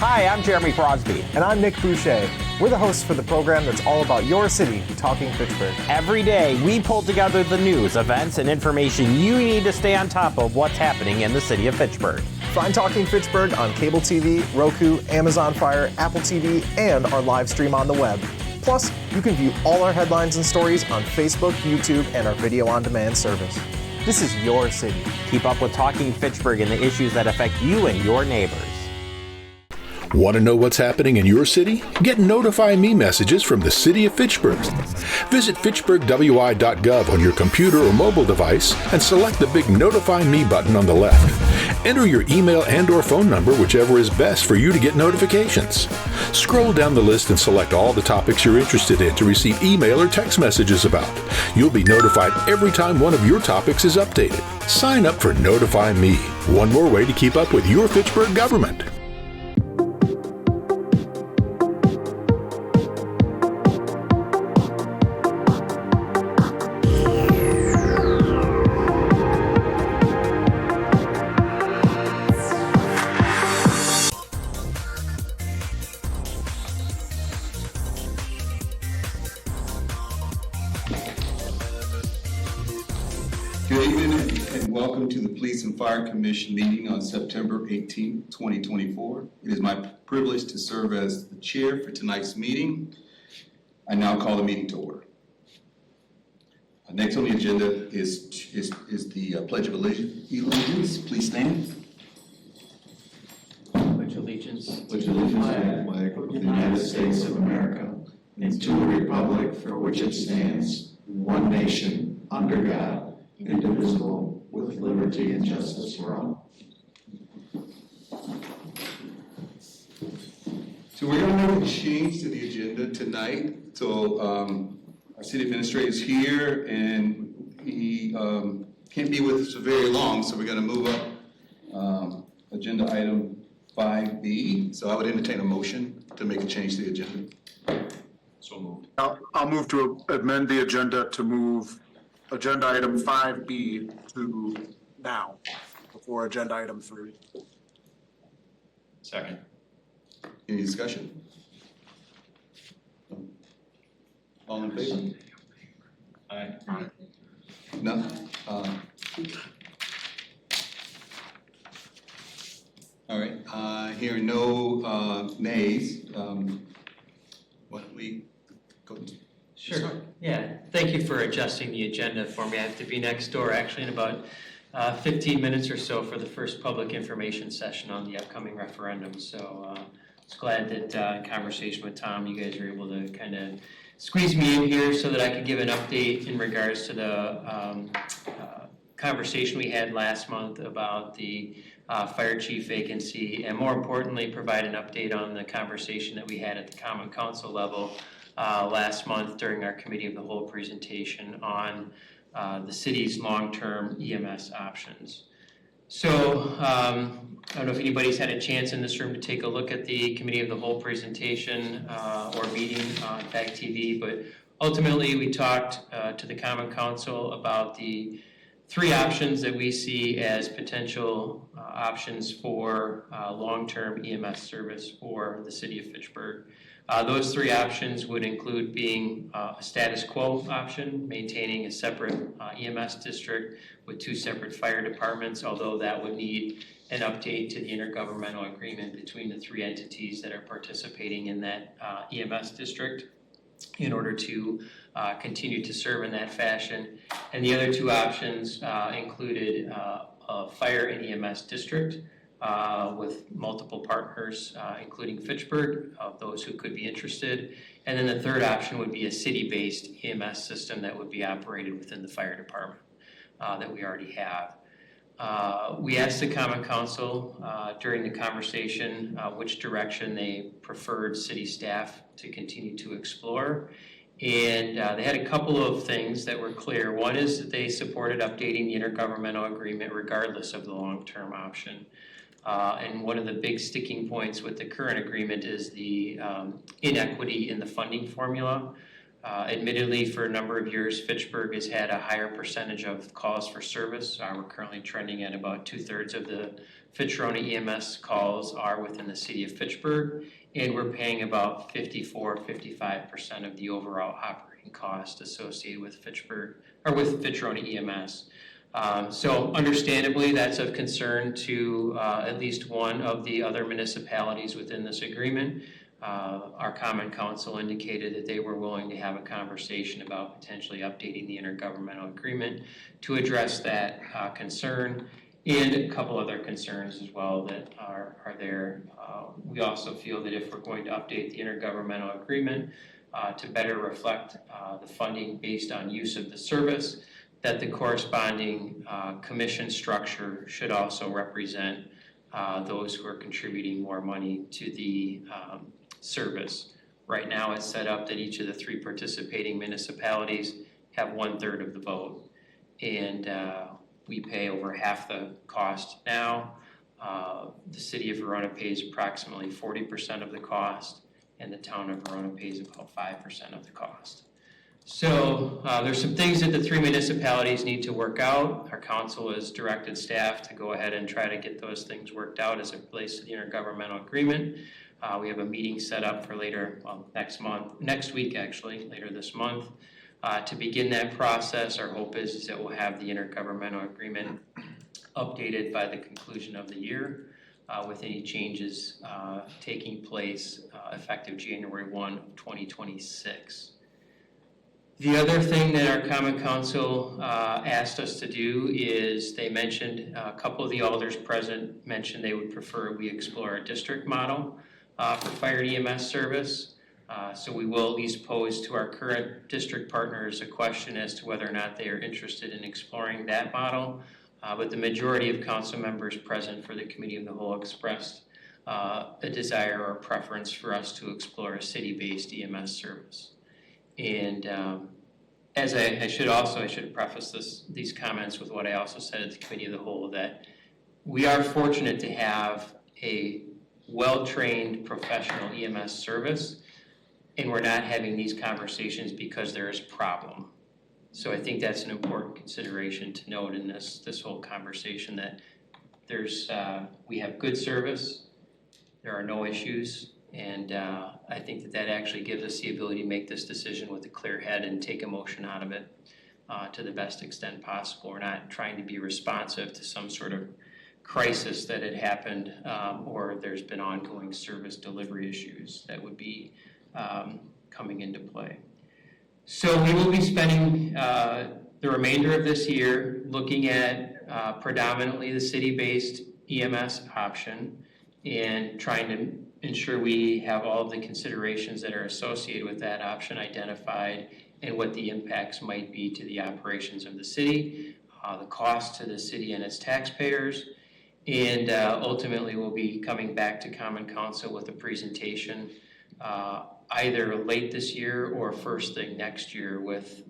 Hi, I'm Jeremy Crosby. And I'm Nick Boucher. We're the hosts for the program that's all about your city, Talking Fitchburg. Every day, we pull together the news, events, and information you need to stay on top of what's happening in the city of Fitchburg. Find Talking Fitchburg on cable TV, Roku, Amazon Fire, Apple TV, and our live stream on the web. Plus, you can view all our headlines and stories on Facebook, YouTube, and our video on demand service. This is your city. Keep up with Talking Fitchburg and the issues that affect you and your neighbors. Want to know what's happening in your city? Get Notify Me messages from the City of Fitchburg. Visit fitchburgwi.gov on your computer or mobile device and select the big Notify Me button on the left. Enter your email and/or phone number, whichever is best for you to get notifications. Scroll down the list and select all the topics you're interested in to receive email or text messages about. You'll be notified every time one of your topics is updated. Sign up for Notify Me, one more way to keep up with your Fitchburg government. Good evening and welcome to the Police and Fire Commission meeting on September 18, 2024. It is my privilege to serve as the chair for tonight's meeting. I now call the meeting to order. Next on the agenda is the Pledge of Allegiance. Please stand. Pledge allegiance. Pledge allegiance to the flag of the United States of America and to the republic for which it stands, one nation, under God, indivisible, with liberty and justice for all. So we're going to make a change to the agenda tonight. So our city administrator is here and he can't be with us for very long, so we're going to move up agenda item 5B. So I would entertain a motion to make a change to the agenda. So moved. I'll move to amend the agenda to move agenda item 5B to now, before agenda item 3. Second. Any discussion? All in favor? Aye. No? All right, hearing no nays, why don't we go? Sure. Yeah. Thank you for adjusting the agenda for me. I have to be next door actually in about 15 minutes or so for the first public information session on the upcoming referendum. So I was glad that in conversation with Tom, you guys were able to kind of squeeze me in here so that I could give an update in regards to the conversation we had last month about the fire chief vacancy, and more importantly, provide an update on the conversation that we had at the Common Council level last month during our Committee of the Whole presentation on the city's long-term EMS options. So I don't know if anybody's had a chance in this room to take a look at the Committee of the Whole presentation or meeting on FACTv, but ultimately we talked to the Common Council about the 3 options that we see as potential options for long-term EMS service for the city of Fitchburg. Those 3 options would include being a status quo option, maintaining a separate EMS district with 2 separate fire departments, although that would need an update to the intergovernmental agreement between the 3 entities that are participating in that EMS district in order to continue to serve in that fashion. And the other 2 options included a fire and EMS district with multiple partners, including Fitchburg, of those who could be interested. And then the third option would be a city-based EMS system that would be operated within the fire department that we already have. We asked the Common Council during the conversation which direction they preferred city staff to continue to explore. And they had a couple of things that were clear. One is that they supported updating the intergovernmental agreement regardless of the long-term option. And one of the big sticking points with the current agreement is the inequity in the funding formula. Admittedly, for a number of years, Fitchburg has had a higher percentage of calls for service. We're currently trending at about 2/3 of the Fitchburg EMS calls are within the city of Fitchburg, and we're paying about 55% of the overall operating cost associated with Fitchburg, or with Fitchburg EMS. So understandably, that's of concern to at least one of the other municipalities within this agreement. Our Common Council indicated that they were willing to have a conversation about potentially updating the intergovernmental agreement to address that concern and a couple other concerns as well that are there. We also feel that if we're going to update the intergovernmental agreement to better reflect the funding based on use of the service, that the corresponding commission structure should also represent those who are contributing more money to the service. Right now it's set up that each of the 3 participating municipalities have 1/3 of the vote, and we pay over half the cost now. The city of Verona pays approximately 40% of the cost, and the town of Verona pays about 5% of the cost. So there's some things that the 3 municipalities need to work out. Our council has directed staff to go ahead and try to get those things worked out as it relates to the intergovernmental agreement. We have a meeting set up for next week actually, later this month, to begin that process. Our hope is that we'll have the intergovernmental agreement updated by the conclusion of the year, with any changes taking place effective January 1, 2026. The other thing that our Common Council asked us to do is they mentioned, a couple of the alders present mentioned they would prefer we explore a district model for fire EMS service. So we will at least pose to our current district partners a question as to whether or not they are interested in exploring that model. But the majority of council members present for the Committee of the Whole expressed a desire or preference for us to explore a city-based EMS service. And as I should preface these comments with what I also said at the Committee of the Whole, that we are fortunate to have a well-trained professional EMS service, and we're not having these conversations because there is a problem. So I think that's an important consideration to note in this whole conversation, that we have good service, there are no issues, and I think that actually gives us the ability to make this decision with a clear head and take emotion out of it to the best extent possible. We're not trying to be responsive to some sort of crisis that had happened, or there's been ongoing service delivery issues that would be coming into play. So we will be spending the remainder of this year looking at predominantly the city-based EMS option and trying to ensure we have all of the considerations that are associated with that option identified and what the impacts might be to the operations of the city, the cost to the city and its taxpayers, and ultimately we'll be coming back to Common Council with a presentation either late this year or first thing next year with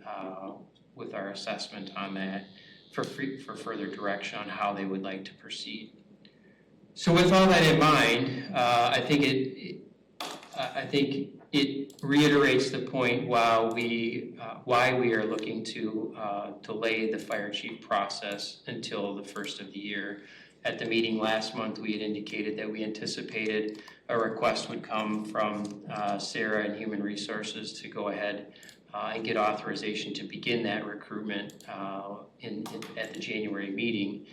our assessment on that for further direction on how they would like to proceed. So with all that in mind, I think it reiterates the point why we are looking to delay the fire chief process until the first of the year. At the meeting last month, we had indicated that we anticipated a request would come from Sarah and Human Resources to go ahead and get authorization to begin that recruitment at the January meeting.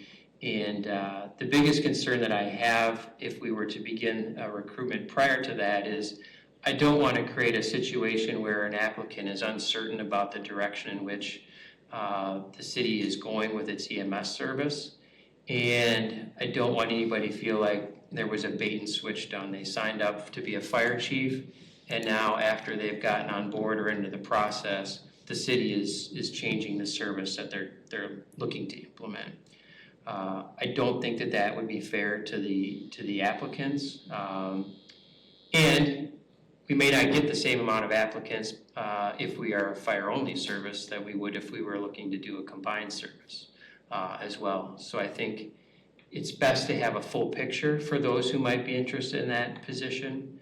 And the biggest concern that I have if we were to begin a recruitment prior to that is I don't want to create a situation where an applicant is uncertain about the direction in which the city is going with its EMS service. And I don't want anybody to feel like there was a bait and switch done. They signed up to be a fire chief, and now after they've gotten on board or into the process, the city is changing the service that they're looking to implement. I don't think that would be fair to the applicants, and we may not get the same amount of applicants if we are a fire-only service that we would if we were looking to do a combined service as well. So I think it's best to have a full picture for those who might be interested in that position,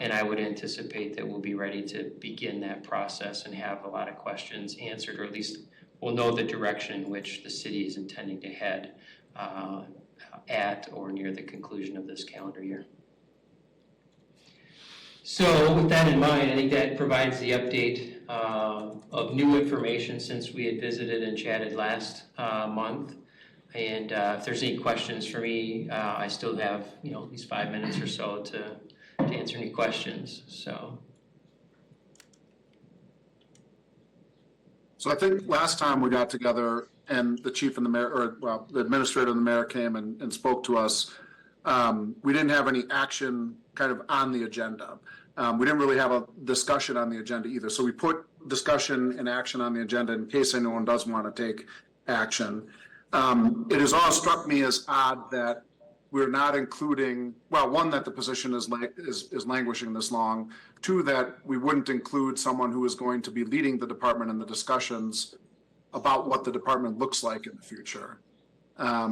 and I would anticipate that we'll be ready to begin that process and have a lot of questions answered, or at least we'll know the direction in which the city is intending to head at or near the conclusion of this calendar year. So with that in mind, I think that provides the update of new information since we had visited and chatted last month. And if there's any questions for me, I still have at least 5 minutes or so to answer any questions. So I think last time we got together and the chief and the mayor, or well, the administrator and the mayor came and spoke to us, we didn't have any action kind of on the agenda. We didn't really have a discussion on the agenda either. So we put discussion and action on the agenda in case anyone does want to take action. It has all struck me as odd that we're not including, well, one, that the position is languishing this long. Two, that we wouldn't include someone who is going to be leading the department in the discussions about what the department looks like in the future. I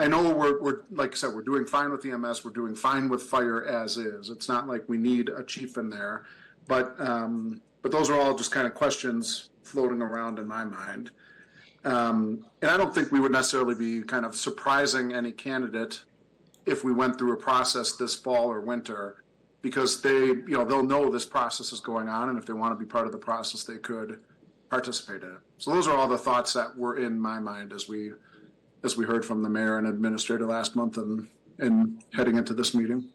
know we're like I said, we're doing fine with EMS, we're doing fine with fire as is. It's not like we need a chief in there, but those are all just kind of questions floating around in my mind. And I don't think we would necessarily be kind of surprising any candidate if we went through a process this fall or winter, because they'll know this process is going on, and if they want to be part of the process, they could participate in it. So those are all the thoughts that were in my mind as we heard from the mayor and administrator last month and heading into this meeting.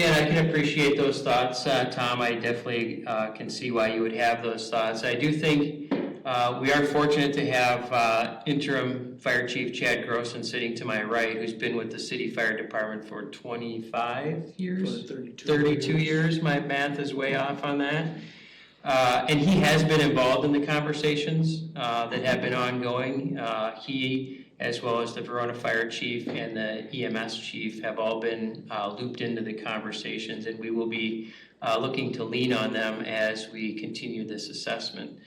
yeah, I can appreciate those thoughts, Tom. I definitely can see why you would have those thoughts. I do think we are fortunate to have interim Fire Chief Chad Grossen sitting to my right, who's been with the city fire department for 25 years? 32 years. My math is way off on that. And he has been involved in the conversations that have been ongoing. He, as well as the Verona Fire Chief and the EMS Chief, have all been looped into the conversations, and we will be looking to lean on them as we continue this assessment.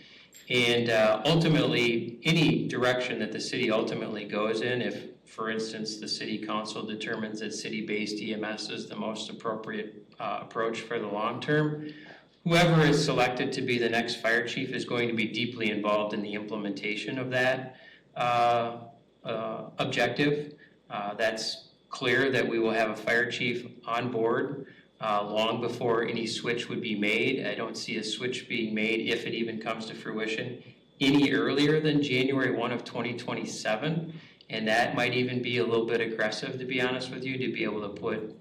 And ultimately, any direction that the city ultimately goes in, if, for instance, the city council determines that city-based EMS is the most appropriate approach for the long term, whoever is selected to be the next fire chief is going to be deeply involved in the implementation of that objective. That's clear that we will have a fire chief on board long before any switch would be made. I don't see a switch being made, if it even comes to fruition, any earlier than January 1 of 2027. And that might even be a little bit aggressive, to be honest with you, to be able to put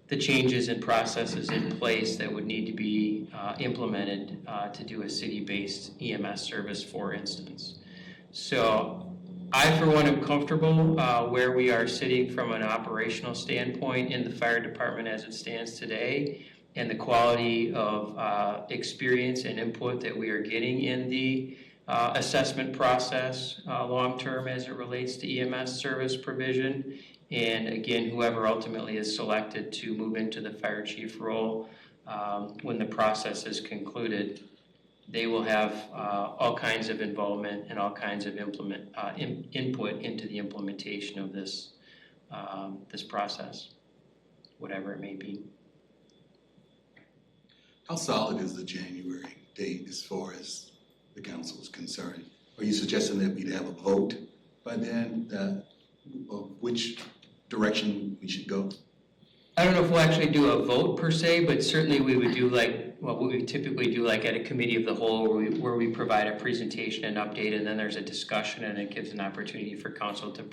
the changes and processes in place that would need to be implemented to do a city-based EMS service, for instance. So I, for one, am comfortable where we are sitting from an operational standpoint in the fire department as it stands today, and the quality of experience and input that we are getting in the assessment process long-term as it relates to EMS service provision. And again, whoever ultimately is selected to move into the fire chief role when the process is concluded, they will have all kinds of involvement and all kinds of input into the implementation of this this process, whatever it may be. How solid is the January date as far as the council is concerned? Are you suggesting that we'd have a vote by then of which direction we should go? I don't know if we'll actually do a vote per se, but certainly we would do like what we typically do, like at a committee of the whole, where we provide a presentation and update, and then there's a discussion, and it gives an opportunity for council to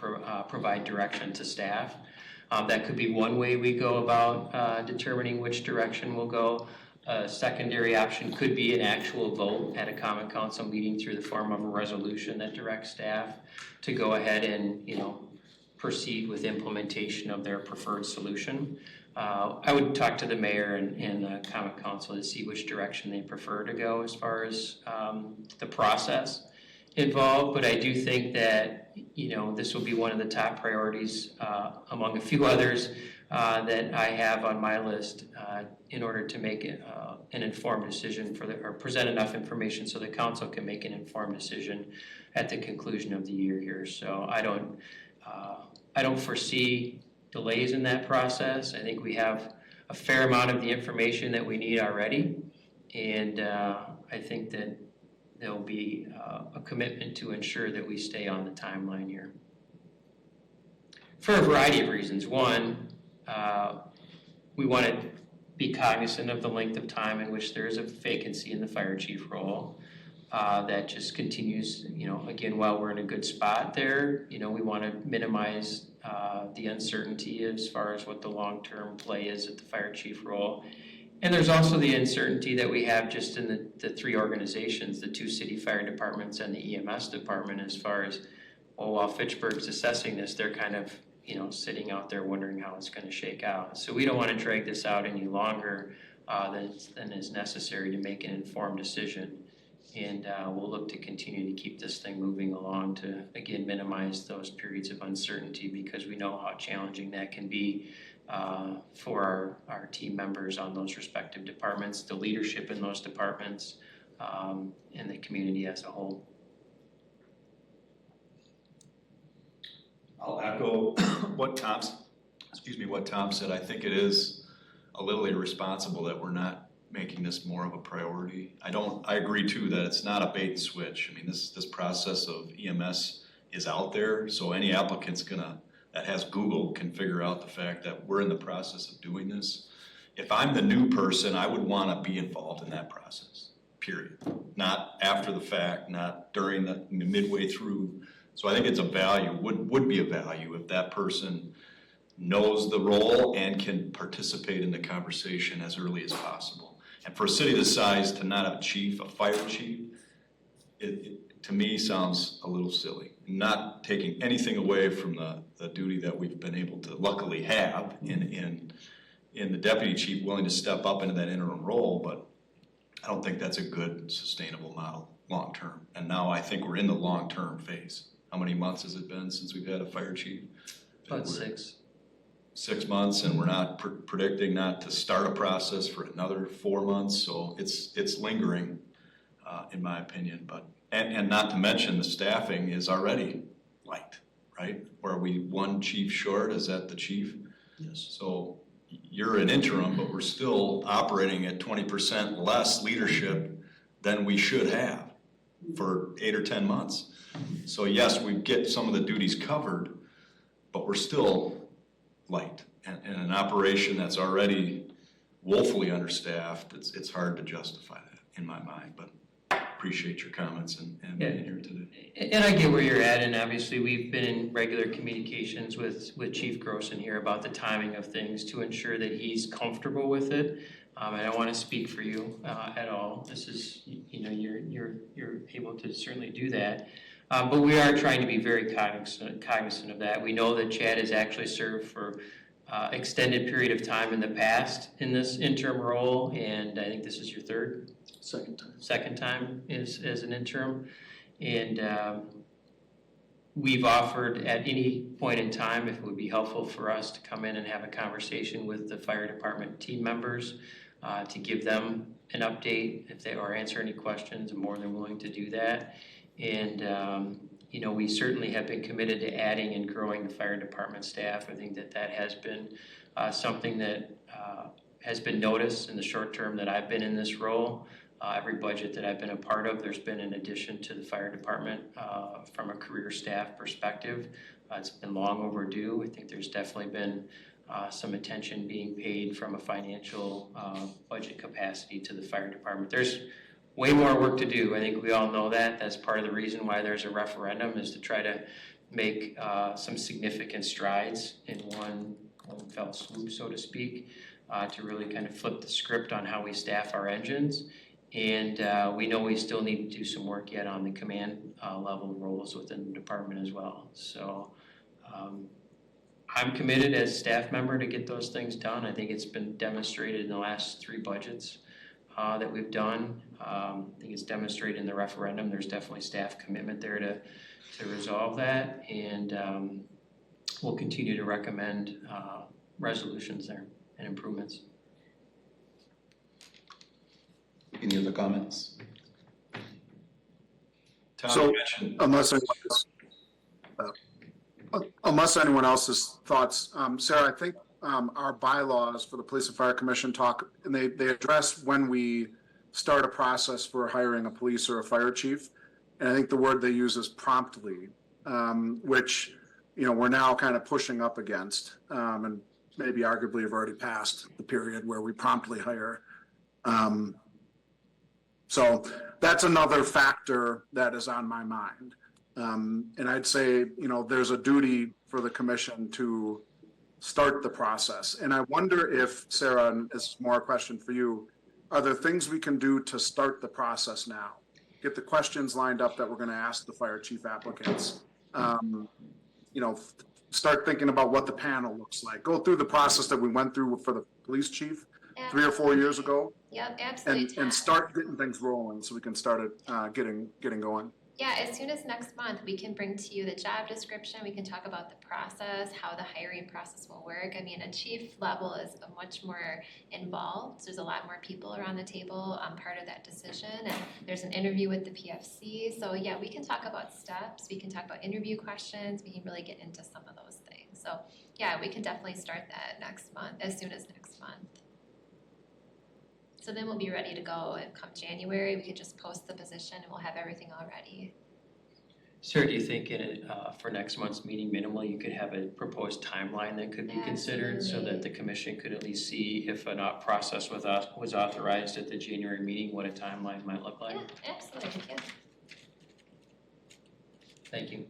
provide direction to staff. That could be one way we go about determining which direction we'll go. A secondary option could be an actual vote at a common council meeting through the form of a resolution that directs staff to go ahead and, proceed with implementation of their preferred solution. I would talk to the mayor and the common council to see which direction they prefer to go as far as the process involved. But I do think that, this will be one of the top priorities among a few others that I have on my list in order to make it an informed decision or present enough information so the council can make an informed decision at the conclusion of the year here. So I don't foresee delays in that process. I think we have a fair amount of the information that we need already, and I think that there'll be a commitment to ensure that we stay on the timeline here. For a variety of reasons. One, we want to be cognizant of the length of time in which there is a vacancy in the fire chief role. That just continues, again, while we're in a good spot there, we want to minimize the uncertainty as far as what the long-term play is at the fire chief role. And there's also the uncertainty that we have just in the three organizations, the two city fire departments and the EMS department, as far as, well, while Fitchburg's assessing this, they're kind of, sitting out there wondering how it's going to shake out. So we don't want to drag this out any longer than is necessary to make an informed decision. And we'll look to continue to keep this thing moving along to, again, minimize those periods of uncertainty, because we know how challenging that can be for our team members on those respective departments, the leadership in those departments, and the community as a whole. I'll echo what Tom said. I think it is a little irresponsible that we're not making this more of a priority. I agree too that it's not a bait and switch. I mean, this process of EMS is out there, so any applicant's that has Google can figure out the fact that we're in the process of doing this. If I'm the new person, I would want to be involved in that process, period. Not after the fact, not during the midway through. So I think it's a value, would be a value if that person knows the role and can participate in the conversation as early as possible. And for a city this size to not have a fire chief, it to me sounds a little silly. Not taking anything away from the duty that we've been able to luckily have in the deputy chief willing to step up into that interim role, but I don't think that's a good sustainable model long term. And now I think we're in the long term phase. How many months has it been since we've had a fire chief? About 6. 6 months, and we're not predicting not to start a process for another 4 months, so it's lingering, in my opinion. But and not to mention the staffing is already light, right? Or are we one chief short? Is that the chief? Yes. So you're an interim, but we're still operating at 20% less leadership than we should have for 8 or 10 months. So yes, we get some of the duties covered, but we're still light. And an operation that's already woefully understaffed, it's hard to justify that in my mind. But appreciate your comments and being here today. And I get where you're at, and obviously we've been in regular communications with Chief Grossen here about the timing of things to ensure that he's comfortable with it. I don't want to speak for you at all. This is, you're able to certainly do that. But we are trying to be very cognizant of that. We know that Chad has actually served for extended period of time in the past in this interim role, and I think this is your second time as an interim. And we've offered at any point in time, if it would be helpful for us to come in and have a conversation with the fire department team members to give them an update if they or answer any questions. I'm more than willing to do that. And we certainly have been committed to adding and growing the fire department staff. I think that has been something that has been noticed in the short term that I've been in this role. Every budget that I've been a part of, there's been an addition to the fire department from a career staff perspective. It's been long overdue. I think there's definitely been some attention being paid from a financial budget capacity to the fire department. There's way more work to do. I think we all know that. That's part of the reason why there's a referendum, is to try to make some significant strides in one fell swoop, so to speak, to really kind of flip the script on how we staff our engines. And we know we still need to do some work yet on the command level roles within the department as well. So I'm committed as staff member to get those things done. I think it's been demonstrated in the last 3 budgets that we've done. I think it's demonstrated in the referendum. There's definitely staff commitment there to resolve that, and we'll continue to recommend resolutions there and improvements. Any other comments? Tom, So, you mentioned unless anyone else's thoughts, Sarah, I think our bylaws for the Police and Fire Commission talk, and they address when we start a process for hiring a police or a fire chief. And I think the word they use is promptly, which, we're now kind of pushing up against, and maybe arguably have already passed the period where we promptly hire. So that's another factor that is on my mind. And I'd say, there's a duty for the commission to start the process. And I wonder if, Sarah, and this is more a question for you, are there things we can do to start the process now? Get the questions lined up that we're going to ask the fire chief applicants. Start thinking about what the panel looks like. Go through the process that we went through for the police chief 3 or 4 years ago. Yep, absolutely. And start getting things rolling so we can start it getting going. Yeah, as soon as next month, we can bring to you the job description. We can talk about the process, how the hiring process will work. I mean, a chief level is much more involved. There's a lot more people around the table part of that decision. And there's an interview with the PFC. So yeah, we can talk about steps. We can talk about interview questions. We can really get into some of those things. So yeah, we can definitely start that next month, as soon as next month. So then we'll be ready to go, and come January, we could just post the position and we'll have everything all ready. Sarah, do you think for next month's meeting minimal, you could have a proposed timeline that could be considered so that the commission could at least see if a process was authorized at the January meeting, what a timeline might look like? Yeah, absolutely, yeah. Thank you.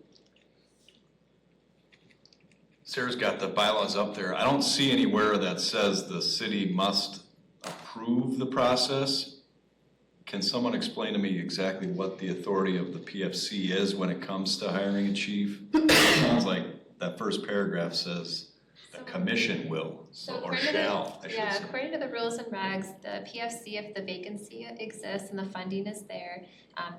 Sarah's got the bylaws up there. I don't see anywhere that says the city must approve the process. Can someone explain to me exactly what the authority of the PFC is when it comes to hiring a chief? It sounds like that first paragraph says the commission will, or shall, I should say. According to the rules and regs, the PFC, if the vacancy exists and the funding is there,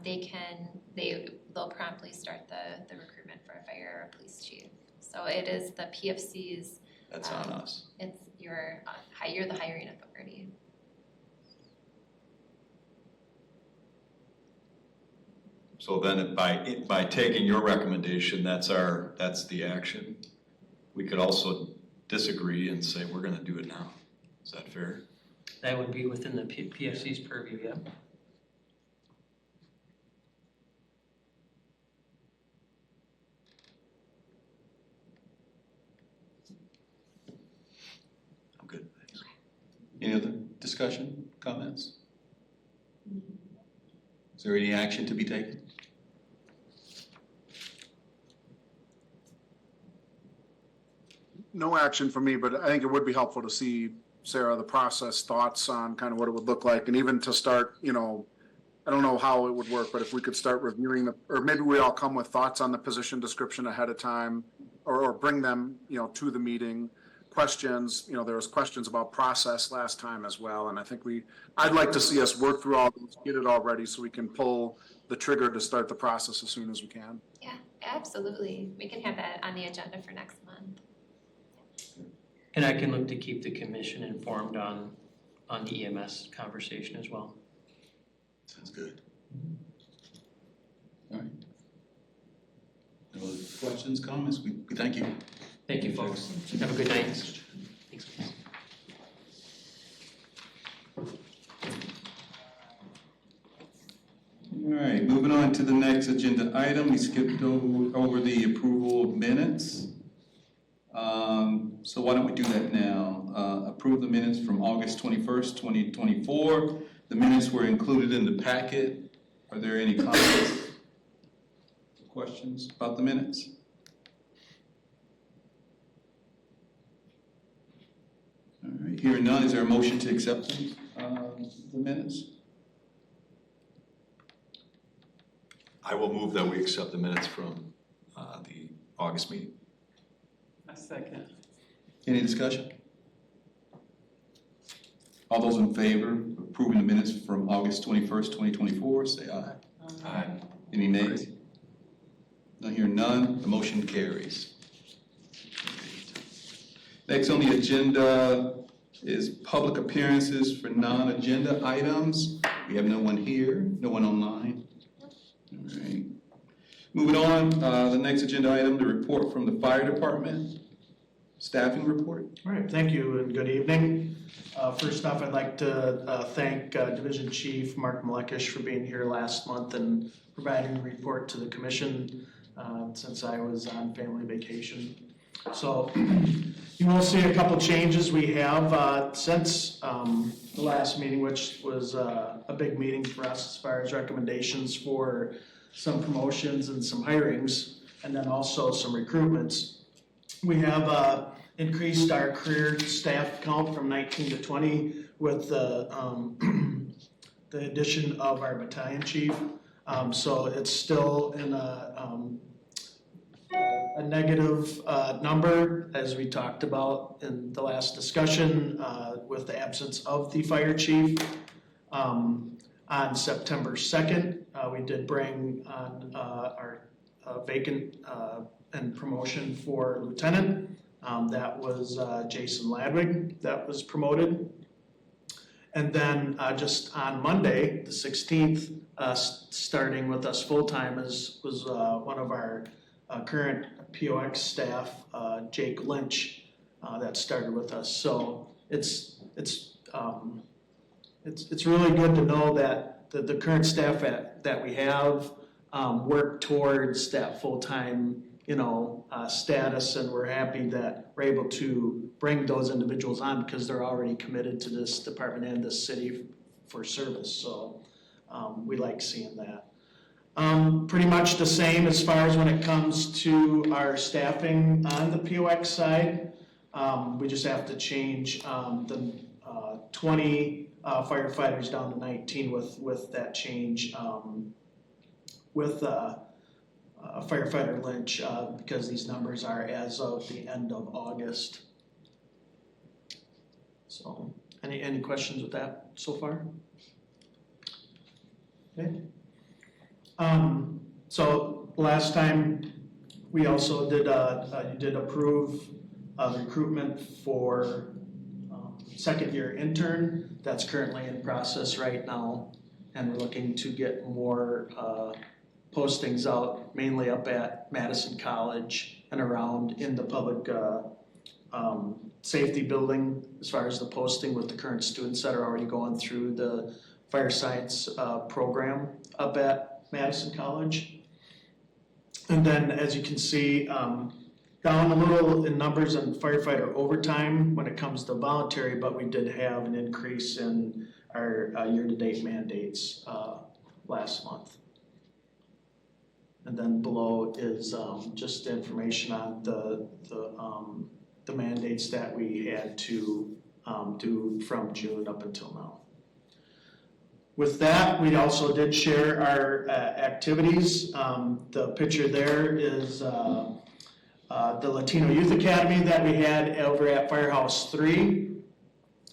they'll promptly start the recruitment for a fire or a police chief. So it is the PFC's. That's on us. You're the hiring authority. So then by taking your recommendation, that's the action. We could also disagree and say, we're gonna do it now. Is that fair? That would be within the PFC's purview, yeah. I'm good, thanks. Any other discussion, comments? Is there any action to be taken? No action for me, but I think it would be helpful to see, Sarah, the process, thoughts on kind of what it would look like, and even to start, I don't know how it would work, but if we could start reviewing or maybe we all come with thoughts on the position description ahead of time, or bring them, to the meeting. Questions, there was questions about process last time as well, and I think I'd like to see us work through all those, get it all ready so we can pull the trigger to start the process as soon as we can. Yeah, absolutely. We can have that on the agenda for next month. And I can look to keep the commission informed on the EMS conversation as well. Sounds good. All right. No other questions, comments? We thank you. Thank you, folks. Have a good night. Thanks. All right, moving on to the next agenda item. We skipped over the approval of minutes. So why don't we do that now? Approve the minutes from August 21st, 2024. The minutes were included in the packet. Are there any comments or questions about the minutes? All right, hearing none, is there a motion to accept the minutes? I will move that we accept the minutes from the August meeting. A second. Any discussion? All those in favor of approving the minutes from August 21st, 2024, say aye. Aye. Any nays? Not hearing none, the motion carries. Next on the agenda is public appearances for non-agenda items. We have no one here, no one online. All right. Moving on, the next agenda item, the report from the fire department. Staffing report? All right, thank you and good evening. First off, I'd like to thank Division Chief Mark Malekish for being here last month and providing a report to the commission since I was on family vacation. So you will see a couple changes we have since the last meeting, which was a big meeting for us as far as recommendations for some promotions and some hirings, and then also some recruitments. We have increased our career staff count from 19 to 20 with the addition of our battalion chief. So it's still in a negative number, as we talked about in the last discussion with the absence of the fire chief. On September 2nd, we did bring on our vacant and promotion for lieutenant. That was Jason Ladwig that was promoted. And then just on Monday, the 16th, starting with us full-time was one of our current POX staff, Jake Lynch, that started with us. So it's really good to know that the current staff that we have work towards that full-time status, and we're happy that we're able to bring those individuals on because they're already committed to this department and this city for service. So we like seeing that. Pretty much the same as far as when it comes to our staffing on the POX side. We just have to change the 20 firefighters down to 19 with that change with firefighter Lynch because these numbers are as of the end of August. So any questions with that so far? Okay. So last time we also did you did approve the recruitment for second year intern. That's currently in process right now, and we're looking to get more postings out, mainly up at Madison College and around in the public safety building as far as the posting with the current students that are already going through the fire science program up at Madison College. And then as you can see, down a little in numbers on firefighter overtime when it comes to voluntary, but we did have an increase in our year-to-date mandates last month. And then below is just information on the mandates that we had to do from June up until now. With that, we also did share our activities. The picture there is the Latino Youth Academy that we had over at Firehouse 3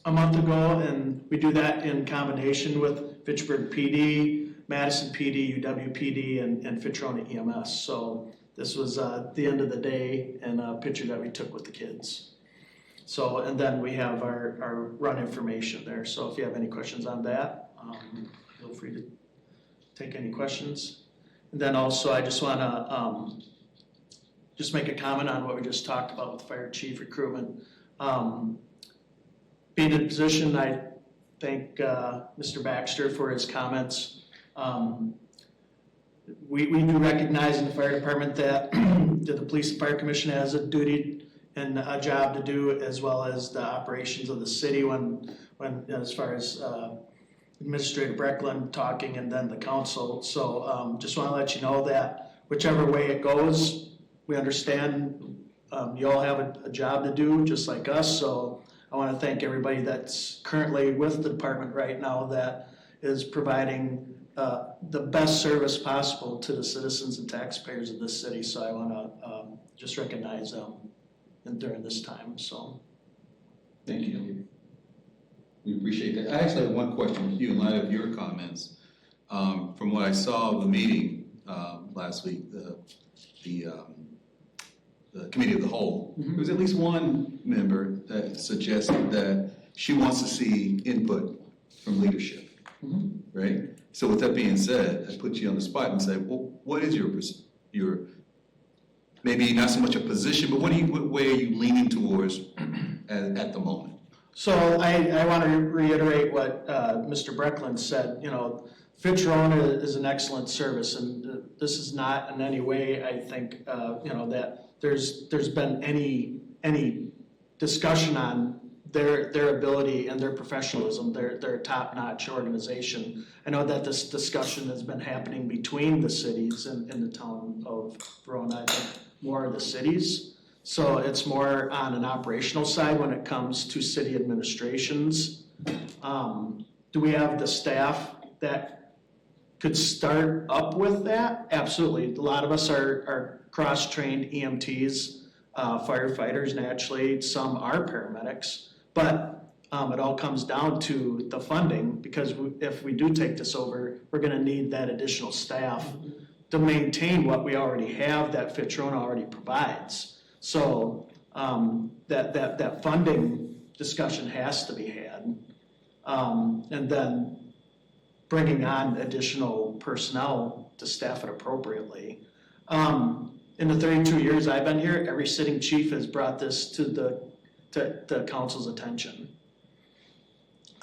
a month ago, and we do that in combination with Fitchburg PD, Madison PD, UW-PD, and Fitrona EMS. So this was the end of the day and a picture that we took with the kids. So, and then we have our run information there. So if you have any questions on that, feel free to take any questions. And then also I just want to just make a comment on what we just talked about with fire chief recruitment. Being in position, I thank Mr. Baxter for his comments. We do recognize in the fire department that the police and fire commission has a duty and a job to do, as well as the operations of the city when as far as Administrator Brecklin talking and then the council. So just want to let you know that whichever way it goes, we understand you all have a job to do just like us. So I want to thank everybody that's currently with the department right now that is providing the best service possible to the citizens and taxpayers of this city. So I want to just recognize them during this time. So thank you. We appreciate that. I actually have one question for you in light of your comments. From what I saw of the meeting last week, the committee of the whole, there was at least one member that suggested that she wants to see input from leadership, right? So with that being said, I put you on the spot and say, well, what is your maybe not so much a position, but what way are you leaning towards at the moment? So I want to reiterate what Mr. Breckland said. You know, Fitchburg is an excellent service, and this is not in any way, I think, you know, that there's been any discussion on their ability and their professionalism. They're a top-notch organization. I know that this discussion has been happening between the cities and in the town of Verona, I think more of the cities. So it's more on an operational side when it comes to city administrations. Do we have the staff that could start up with that? Absolutely. A lot of us are cross-trained EMTs, firefighters naturally, some are paramedics, but it all comes down to the funding, because if we do take this over, we're gonna need that additional staff to maintain what we already have that Fitchburg already provides. So that funding discussion has to be had. And then bringing on additional personnel to staff it appropriately. In the 32 years I've been here, every sitting chief has brought this to the council's attention.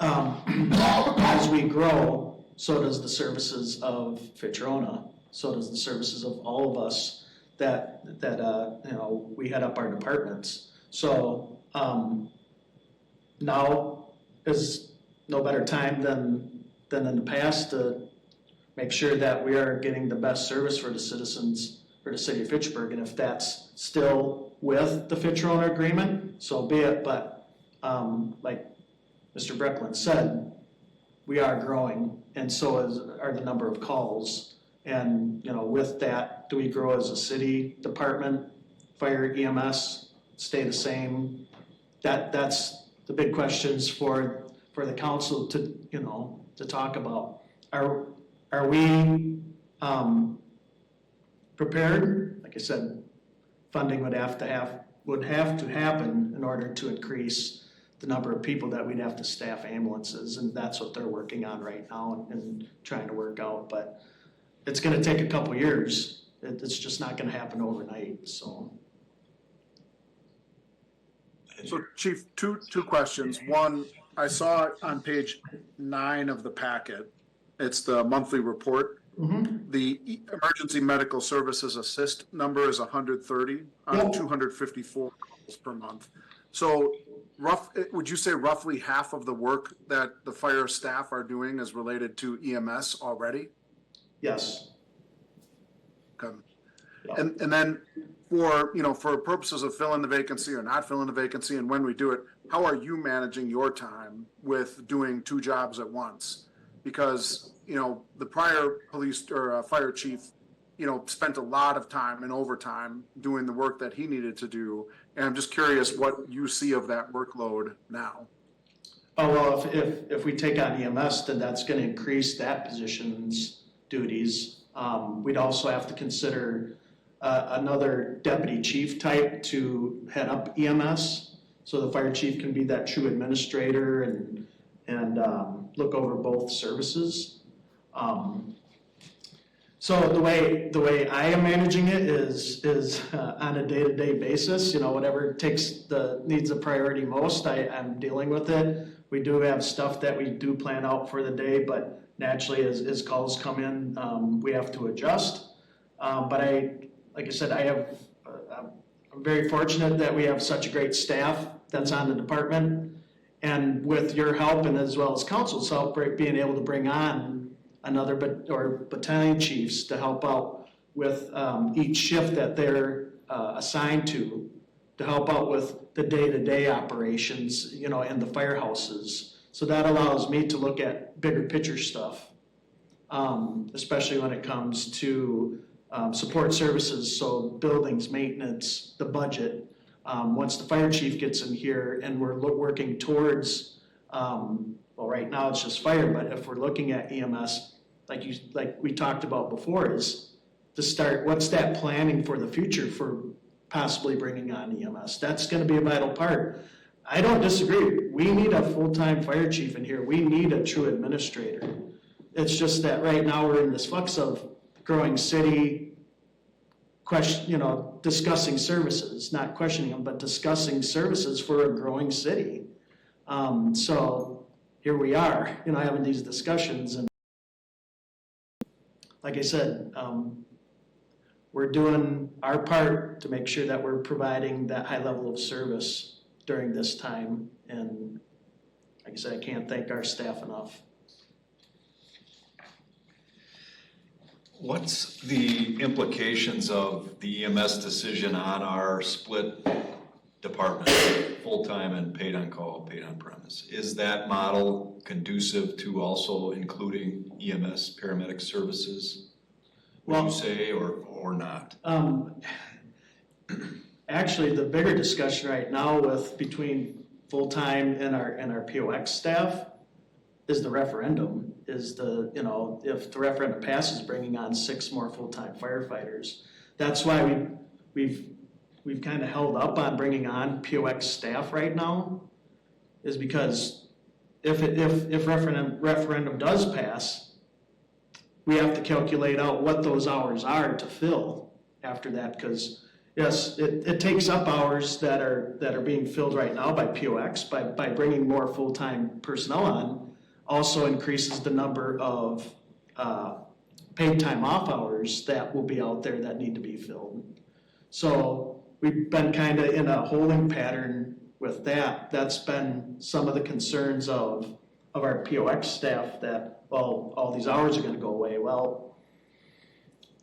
As we grow, so does the services of Fitchburg, so does the services of all of us that you know, we head up our departments. So now is no better time than in the past to make sure that we are getting the best service for the citizens for the city of Fitchburg. And if that's still with the Fitchburg agreement, so be it. But like Mr. Breckland said, we are growing, and so are the number of calls. And, you know, with that, do we grow as a city department, fire, EMS, stay the same? That's the big questions for the council to, you know, to talk about. Are we prepared? Like I said, funding would have to happen in order to increase the number of people that we'd have to staff ambulances, and that's what they're working on right now and trying to work out. But it's going to take a couple years. It's just not going to happen overnight. So Chief, two questions. One, I saw on page 9 of the packet, it's the monthly report. Mm-hmm. The emergency medical services assist number is 130 on 254 calls per month. So would you say roughly half of the work that the fire staff are doing is related to EMS already? Yes. Okay. Yeah. And then for purposes of filling the vacancy or not filling the vacancy, and when we do it, how are you managing your time with doing 2 jobs at once? Because, you know, the prior police or fire chief, you know, spent a lot of time and overtime doing the work that he needed to do. And I'm just curious what you see of that workload now. Oh, well, if we take on EMS, then that's going to increase that position's duties. We'd also have to consider another deputy chief type to head up EMS. So the fire chief can be that true administrator and look over both services. So the way I am managing it is on a day-to-day basis. You know, whatever needs a priority most, I'm dealing with it. We do have stuff that we do plan out for the day, but naturally as calls come in, we have to adjust. But like I said, I'm very fortunate that we have such a great staff that's on the department, and with your help and as well as council's help, being able to bring on another battalion chiefs to help out with each shift that they're assigned to help out with the day-to-day operations, you know, in the firehouses. So that allows me to look at bigger picture stuff, especially when it comes to support services, so buildings, maintenance, the budget. Once the fire chief gets in here and we're working towards, well, right now it's just fire, but if we're looking at EMS, like we talked about before, is to start, what's that planning for the future for possibly bringing on EMS? That's going to be a vital part. I don't disagree. We need a full-time fire chief in here. We need a true administrator. It's just that right now we're in this flux of growing city, discussing services, not questioning them, but discussing services for a growing city. So here we are, having these discussions, and like I said, we're doing our part to make sure that we're providing that high level of service during this time. And like I said, I can't thank our staff enough. What's the implications of the EMS decision on our split department, full-time and paid on call, paid on premise? Is that model conducive to also including EMS paramedic services, would you say, or not? Actually, the bigger discussion right now between full-time and our POX staff is the referendum. Is if the referendum passes, bringing on 6 more full-time firefighters. That's why we've kind of held up on bringing on POX staff right now, is because if referendum does pass, we have to calculate out what those hours are to fill after that, because yes, it takes up hours that are being filled right now by POX. By bringing more full-time personnel on, also increases the number of paid time off hours that will be out there that need to be filled. So we've been kind of in a holding pattern with that. That's been some of the concerns of our POX staff, that, well, all these hours are going to go away. Well,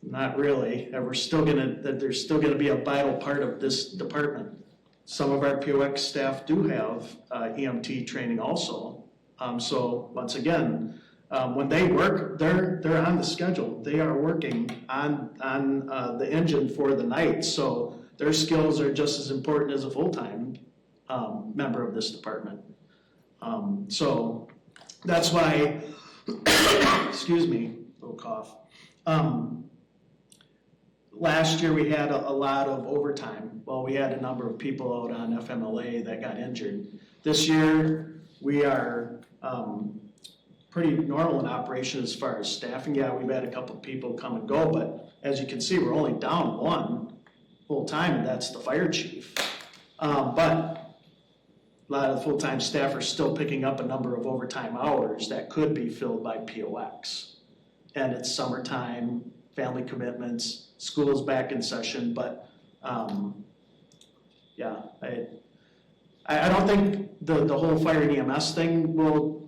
not really. And there's still going to be a vital part of this department. Some of our POX staff do have EMT training also. So once again, when they work, they're on the schedule. They are working on the engine for the night. So their skills are just as important as a full-time member of this department. So that's why, excuse me, little cough. Last year we had a lot of overtime. Well, we had a number of people out on FMLA that got injured. This year we are pretty normal in operation as far as staffing. Yeah, we've had a couple of people come and go, but as you can see, we're only down 1 full-time, and that's the fire chief. But a lot of the full-time staff are still picking up a number of overtime hours that could be filled by POX. And it's summertime, family commitments, school's back in session, but yeah, I don't think the whole fire and EMS thing will,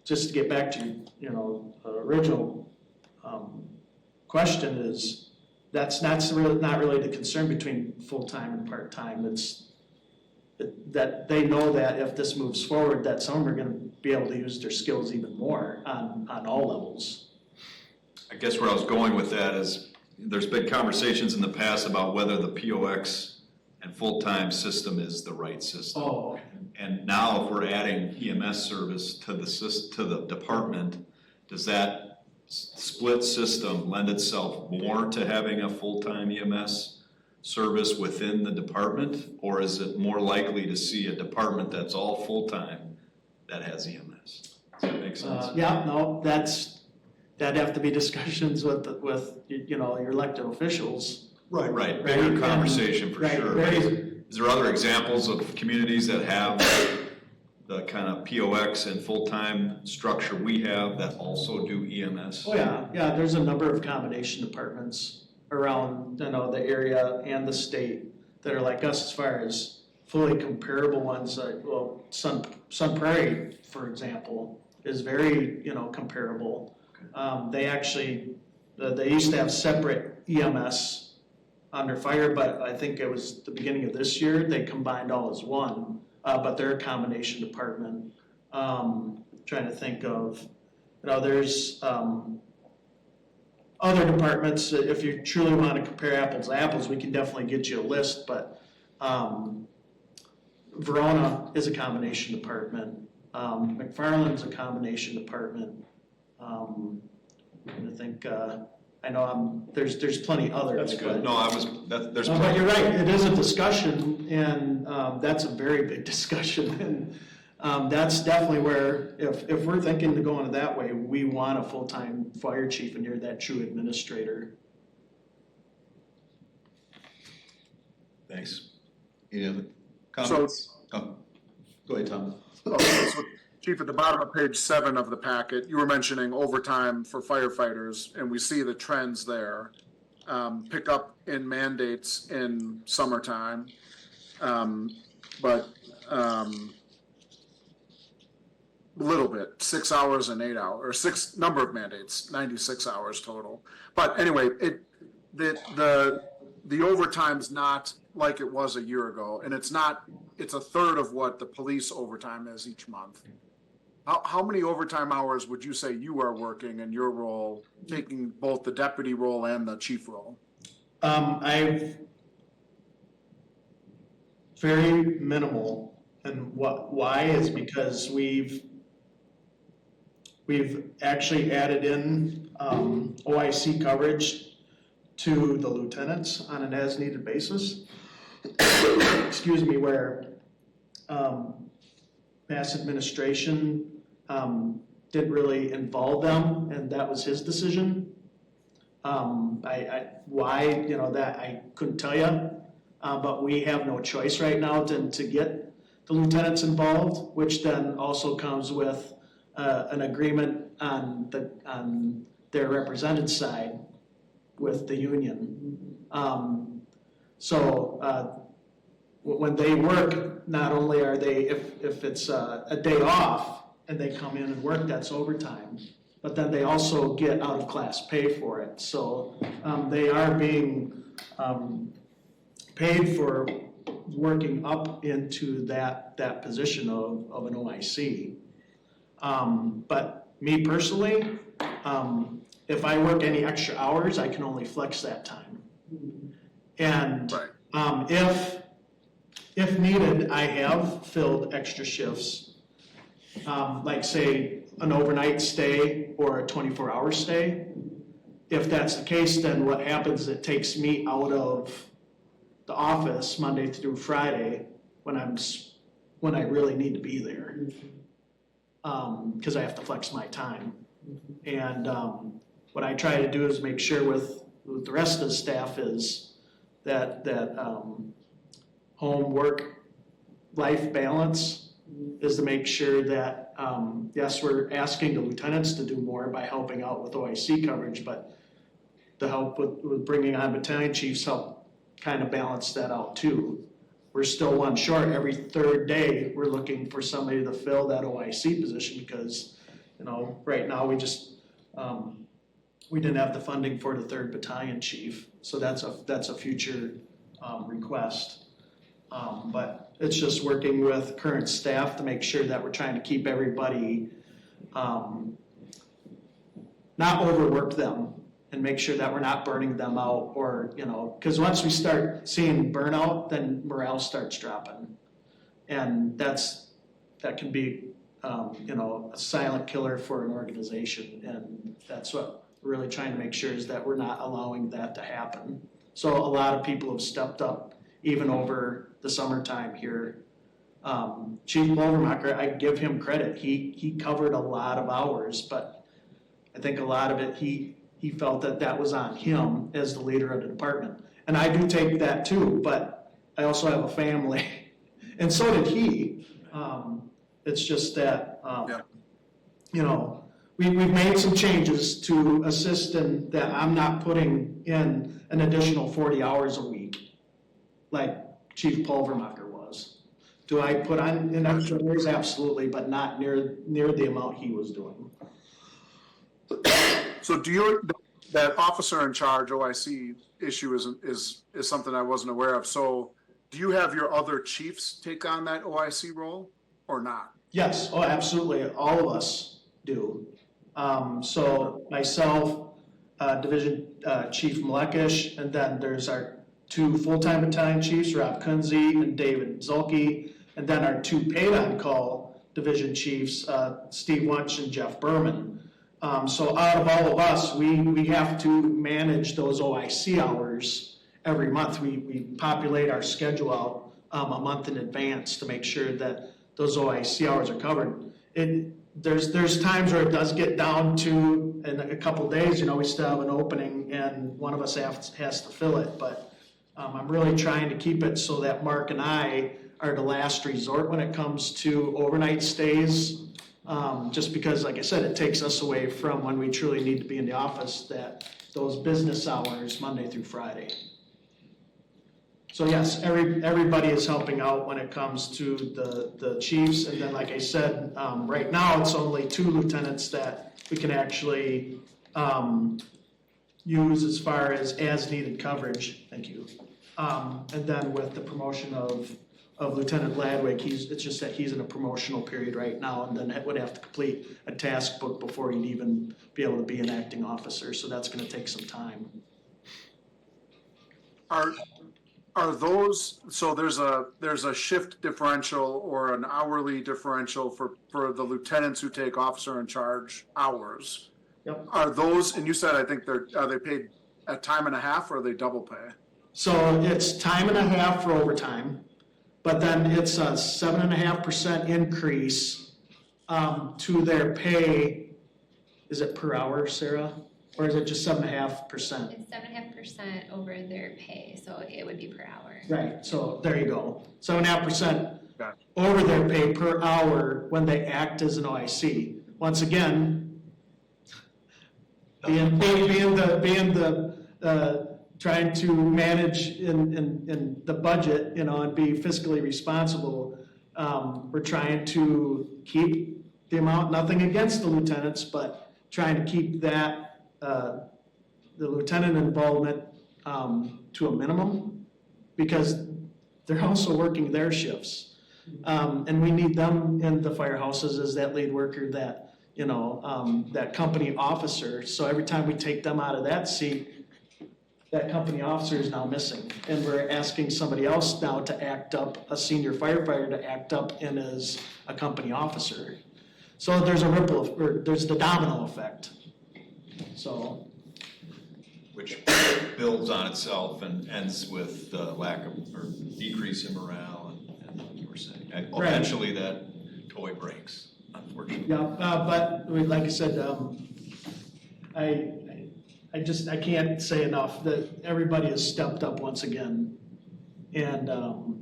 just to get back to original question, is that's not really the concern between full-time and part-time. It's that they know that if this moves forward, that some of them are going to be able to use their skills even more on all levels. I guess where I was going with that is there's been conversations in the past about whether the POX and full-time system is the right system. Oh. And now if we're adding EMS service to the department, does that split system lend itself more to having a full-time EMS service within the department? Or is it more likely to see a department that's all full-time that has EMS? Does that make sense? Yeah, no, that'd have to be discussions with your elected officials. Right. Bigger conversation for sure. Is there other examples of communities that have the kind of POX and full-time structure we have that also do EMS? Oh yeah. There's a number of combination departments around the area and the state that are like us as far as fully comparable ones. Sun Prairie, for example, is very comparable. They actually they used to have separate EMS under fire, but I think it was the beginning of this year they combined all as one. But they're a combination department. Trying to think of, there's other departments. If you truly want to compare apples to apples, we can definitely get you a list. But Verona is a combination department. McFarland's a combination department. I'm trying to think. I know there's plenty others. That's good. But, there's. But you're right. It is a discussion, and that's a very big discussion. And that's definitely where, if we're thinking to go into that way, we want a full-time fire chief, and you're that true administrator. Thanks. Any other comments? Oh, go ahead, Tom. So, Chief, at the bottom of page 7 of the packet, you were mentioning overtime for firefighters, and we see the trends there. Pick up in mandates in summertime, but a little bit, 6 hours and 8 hours, or six number of mandates, 96 hours total. But anyway, the overtime's not like it was a year ago, and it's a third of what the police overtime is each month. How many overtime hours would you say you are working in your role, taking both the deputy role and the chief role? I've very minimal, and why is because we've actually added in OIC coverage to the lieutenants on an as-needed basis. Excuse me, where mass administration didn't really involve them, and that was his decision. Why, that I couldn't tell you, but we have no choice right now to get the lieutenants involved, which then also comes with an agreement on their represented side with the union. When they work, not only are they, if it's a day off and they come in and work, that's overtime, but then they also get out-of-class pay for it. So they are being paid for working up into that position of an OIC. But me personally, if I work any extra hours, I can only flex that time. And if needed, I have filled extra shifts, like say an overnight stay or a 24-hour stay. If that's the case, then what happens is it takes me out of the office Monday through Friday when I really need to be there, because I have to flex my time. And what I try to do is make sure with the rest of the staff is that home work life balance is to make sure that yes, we're asking the lieutenants to do more by helping out with OIC coverage, but the help with bringing on battalion chiefs help kind of balance that out too. We're still one short. Every third day we're looking for somebody to fill that OIC position because right now we just we didn't have the funding for the 3rd battalion chief, so that's a future request. But it's just working with current staff to make sure that we're trying to keep everybody, not overwork them and make sure that we're not burning them out or, because once we start seeing burnout, then morale starts dropping. And that can be, a silent killer for an organization. And that's what we're really trying to make sure is that we're not allowing that to happen. So a lot of people have stepped up even over the summertime here. Chief Pulvermacher, I give him credit. He covered a lot of hours, but I think a lot of it, he felt that was on him as the leader of the department. And I do take that too, but I also have a family, and so did he. It's just that, we've made some changes to assist in that I'm not putting in an additional 40 hours a week like Chief Pulvermacher was. Do I put on in extra hours? Absolutely, but not near the amount he was doing. So that officer in charge OIC issue is something I wasn't aware of. So do you have your other chiefs take on that OIC role or not? Yes, absolutely. All of us do. So myself, Division Chief Malekish, and then there's our 2 full-time battalion chiefs, Rob Kunze and David Zulke, and then our 2 paid-on-call division chiefs, Steve Wunsch and Jeff Berman. So out of all of us, we have to manage those OIC hours every month. We populate our schedule out a month in advance to make sure that those OIC hours are covered. There's times where it does get down to, in a couple of days, we still have an opening and one of us has to fill it, but I'm really trying to keep it so that Mark and I are the last resort when it comes to overnight stays. Just because, like I said, it takes us away from when we truly need to be in the office, those business hours, Monday through Friday. So yes, everybody is helping out when it comes to the chiefs. And then, like I said, right now it's only 2 lieutenants that we can actually use as far as needed coverage. Thank you. And then with the promotion of Lieutenant Ladwig, it's just that he's in a promotional period right now, and then would have to complete a task book before he'd even be able to be an acting officer. So that's going to take some time. Are those, so there's a shift differential or an hourly differential for the lieutenants who take officer in charge hours? Yep. Are those, and you said, I think are they paid at time and a half, or are they double pay? So it's time and a half for overtime, but then it's a 7.5% increase to their pay. Is it per hour, Sarah? Or is it just 7.5%? It's 7.5% over their pay, so it would be per hour. Right, so there you go. 7.5% Gotcha. over their pay per hour when they act as an OIC. Once again, being the trying to manage in the budget, and be fiscally responsible. We're trying to keep the amount, nothing against the lieutenants, but trying to keep that the lieutenant involvement to a minimum, because they're also working their shifts. And we need them in the firehouses as that lead worker, that company officer. So every time we take them out of that seat, that company officer is now missing. And we're asking somebody else now to act up, a senior firefighter to act up in as a company officer. So there's a there's the domino effect. So, which builds on itself and ends with the lack of, or decrease in morale, and like you were saying. And eventually that toy breaks, unfortunately. Yeah, but like I said, I can't say enough that everybody has stepped up once again. And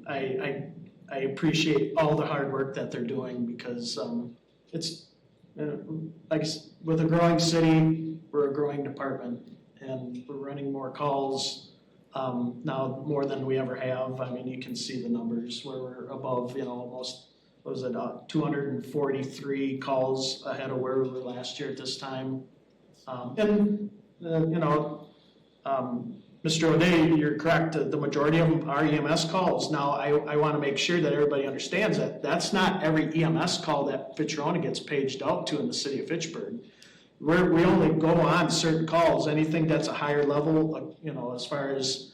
I appreciate all the hard work that they're doing, because it's, like with a growing city, we're a growing department, and we're running more calls now more than we ever have. I mean, you can see the numbers where we're above, almost, what was it, 243 calls ahead of where we were last year at this time. Mr. O'Day, you're correct. The majority of them are EMS calls. Now, I want to make sure that everybody understands that that's not every EMS call that Fitcherona gets paged out to in the city of Fitchburg. We only go on certain calls, anything that's a higher level, as far as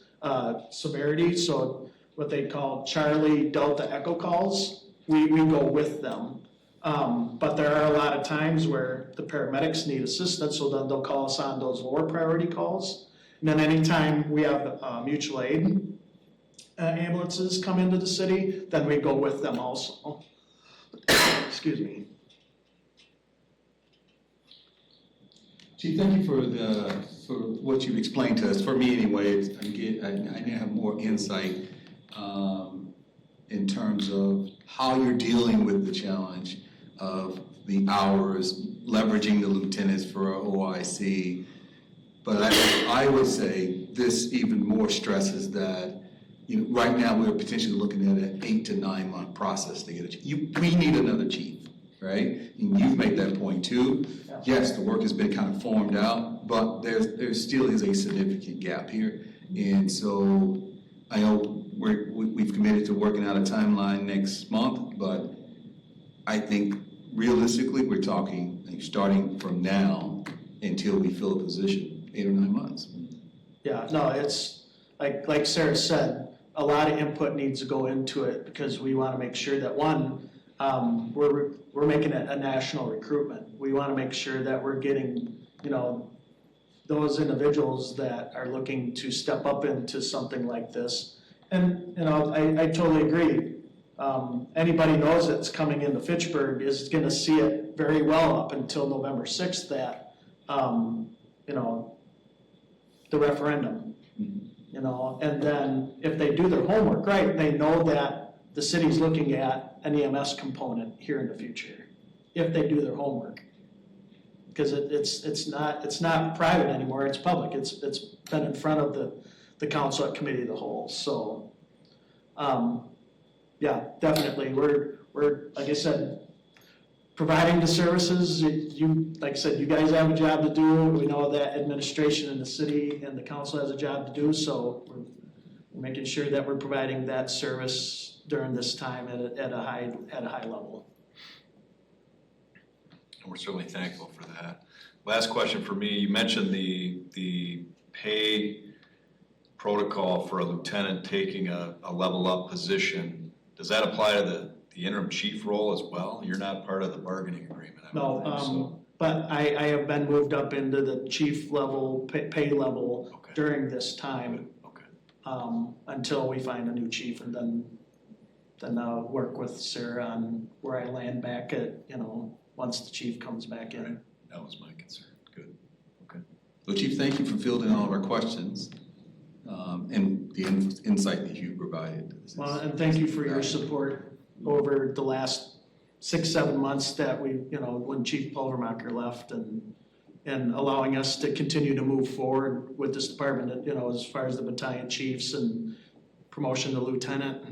severity. So what they call Charlie Delta Echo calls, we go with them. But there are a lot of times where the paramedics need assistance, so then they'll call us on those lower priority calls. And then anytime we have mutual aid ambulances come into the city, then we go with them also. Excuse me. Chief, thank you for what you've explained to us. For me, anyway, I now have more insight in terms of how you're dealing with the challenge of the hours, leveraging the lieutenants for OIC. But I would say this even more stresses that right now we're potentially looking at an 8 to 9 month process to get a chief. We need another chief, right? And you've made that point too. Yes, the work has been kind of formed out, but there still is a significant gap here. And so I know we've committed to working out a timeline next month, but I think realistically we're talking starting from now until we fill a position, 8 or 9 months. Yeah, no, it's like Sarah said, a lot of input needs to go into it, because we want to make sure that we're making it a national recruitment. We want to make sure that we're getting, those individuals that are looking to step up into something like this. And, I totally agree. Anybody knows that's coming into Fitchburg is going to see it very well up until November 6th that, the referendum. you know, and then if they do their homework right, they know that the city's looking at an EMS component here in the future, if they do their homework. Because it's not private anymore, it's public, it's been in front of the council at committee of the whole, so, yeah, definitely, we're, like I said, providing the services, like I said, you guys have a job to do, we know that administration in the city and the council has a job to do, so we're making sure that we're providing that service during this time at a high level. We're certainly thankful for that. Last question for me, you mentioned the pay protocol for a lieutenant taking a level up position. Does that apply to the interim chief role as well? You're not part of the bargaining agreement, I don't think so. But I have been moved up into the chief level, pay level during this time. Until we find a new chief, and then I'll work with Sarah on where I land back at, you know, once the chief comes back in. Right. That was my concern. Good. Okay. So Chief, thank you for fielding all of our questions and the insight that you provided. Well, and thank you for your support over the last 6-7 months that we, you know, when Chief Pulvermacher left and allowing us to continue to move forward with this department, you know, as far as the battalion chiefs and promotion to lieutenant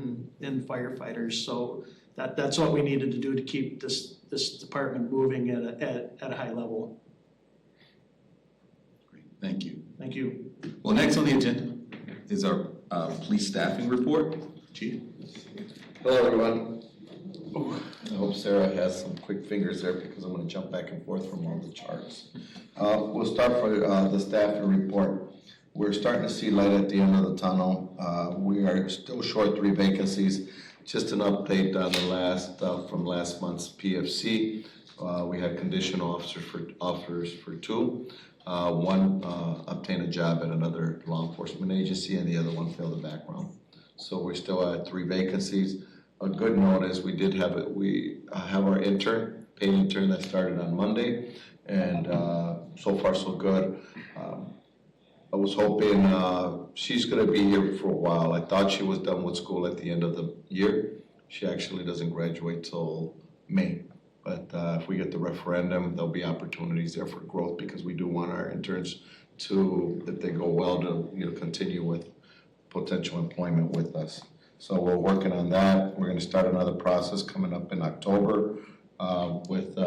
and firefighters. So that's what we needed to do to keep this department moving at a high level. Great, thank you. Thank you. Well, next on the agenda is our police staffing report. Chief. Hello, everyone. I hope Sarah has some quick fingers there because I'm going to jump back and forth from all the charts. We'll start for the staffing report. We're starting to see light at the end of the tunnel. We are still short 3 vacancies. Just an update on the last from last month's PFC. We had conditional offers for 2. One obtained a job at another law enforcement agency, and the other one failed the background. So we're still at 3 vacancies. A good note is we have our paid intern that started on Monday, and so far so good. I was hoping she's going to be here for a while. I thought she was done with school at the end of the year. She actually doesn't graduate till May. But if we get the referendum, there'll be opportunities there for growth because we do want our interns to, if they go well, to continue with potential employment with us. So we're working on that. We're going to start another process coming up in October with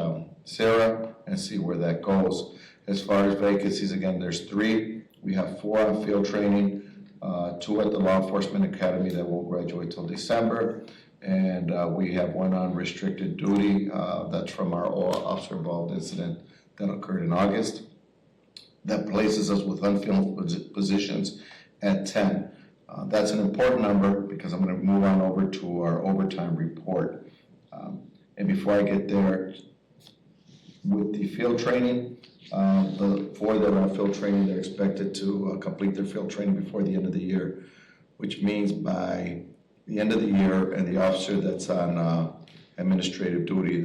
Sarah and see where that goes. As far as vacancies, again, there's 3. We have 4 on field training, 2 at the Law Enforcement Academy that won't graduate till December, and we have 1 on restricted duty. That's from our officer-involved incident that occurred in August. That places us with unfilled positions at 10. That's an important number because I'm going to move on over to our overtime report. And before I get there, with the field training, the 4 that are on field training, they're expected to complete their field training before the end of the year, which means by the end of the year, and the officer that's on administrative duty,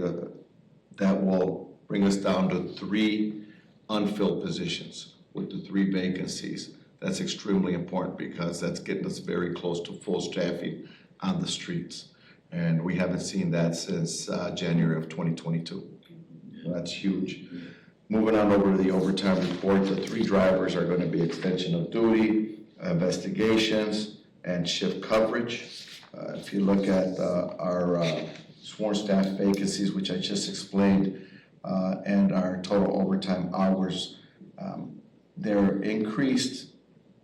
that will bring us down to 3 unfilled positions with the 3 vacancies. That's extremely important because that's getting us very close to full staffing on the streets. And we haven't seen that since January of 2022. So that's huge. Moving on over to the overtime report, the 3 drivers are going to be extension of duty, investigations, and shift coverage. If you look at our sworn staff vacancies, which I just explained, and our total overtime hours, they're increased,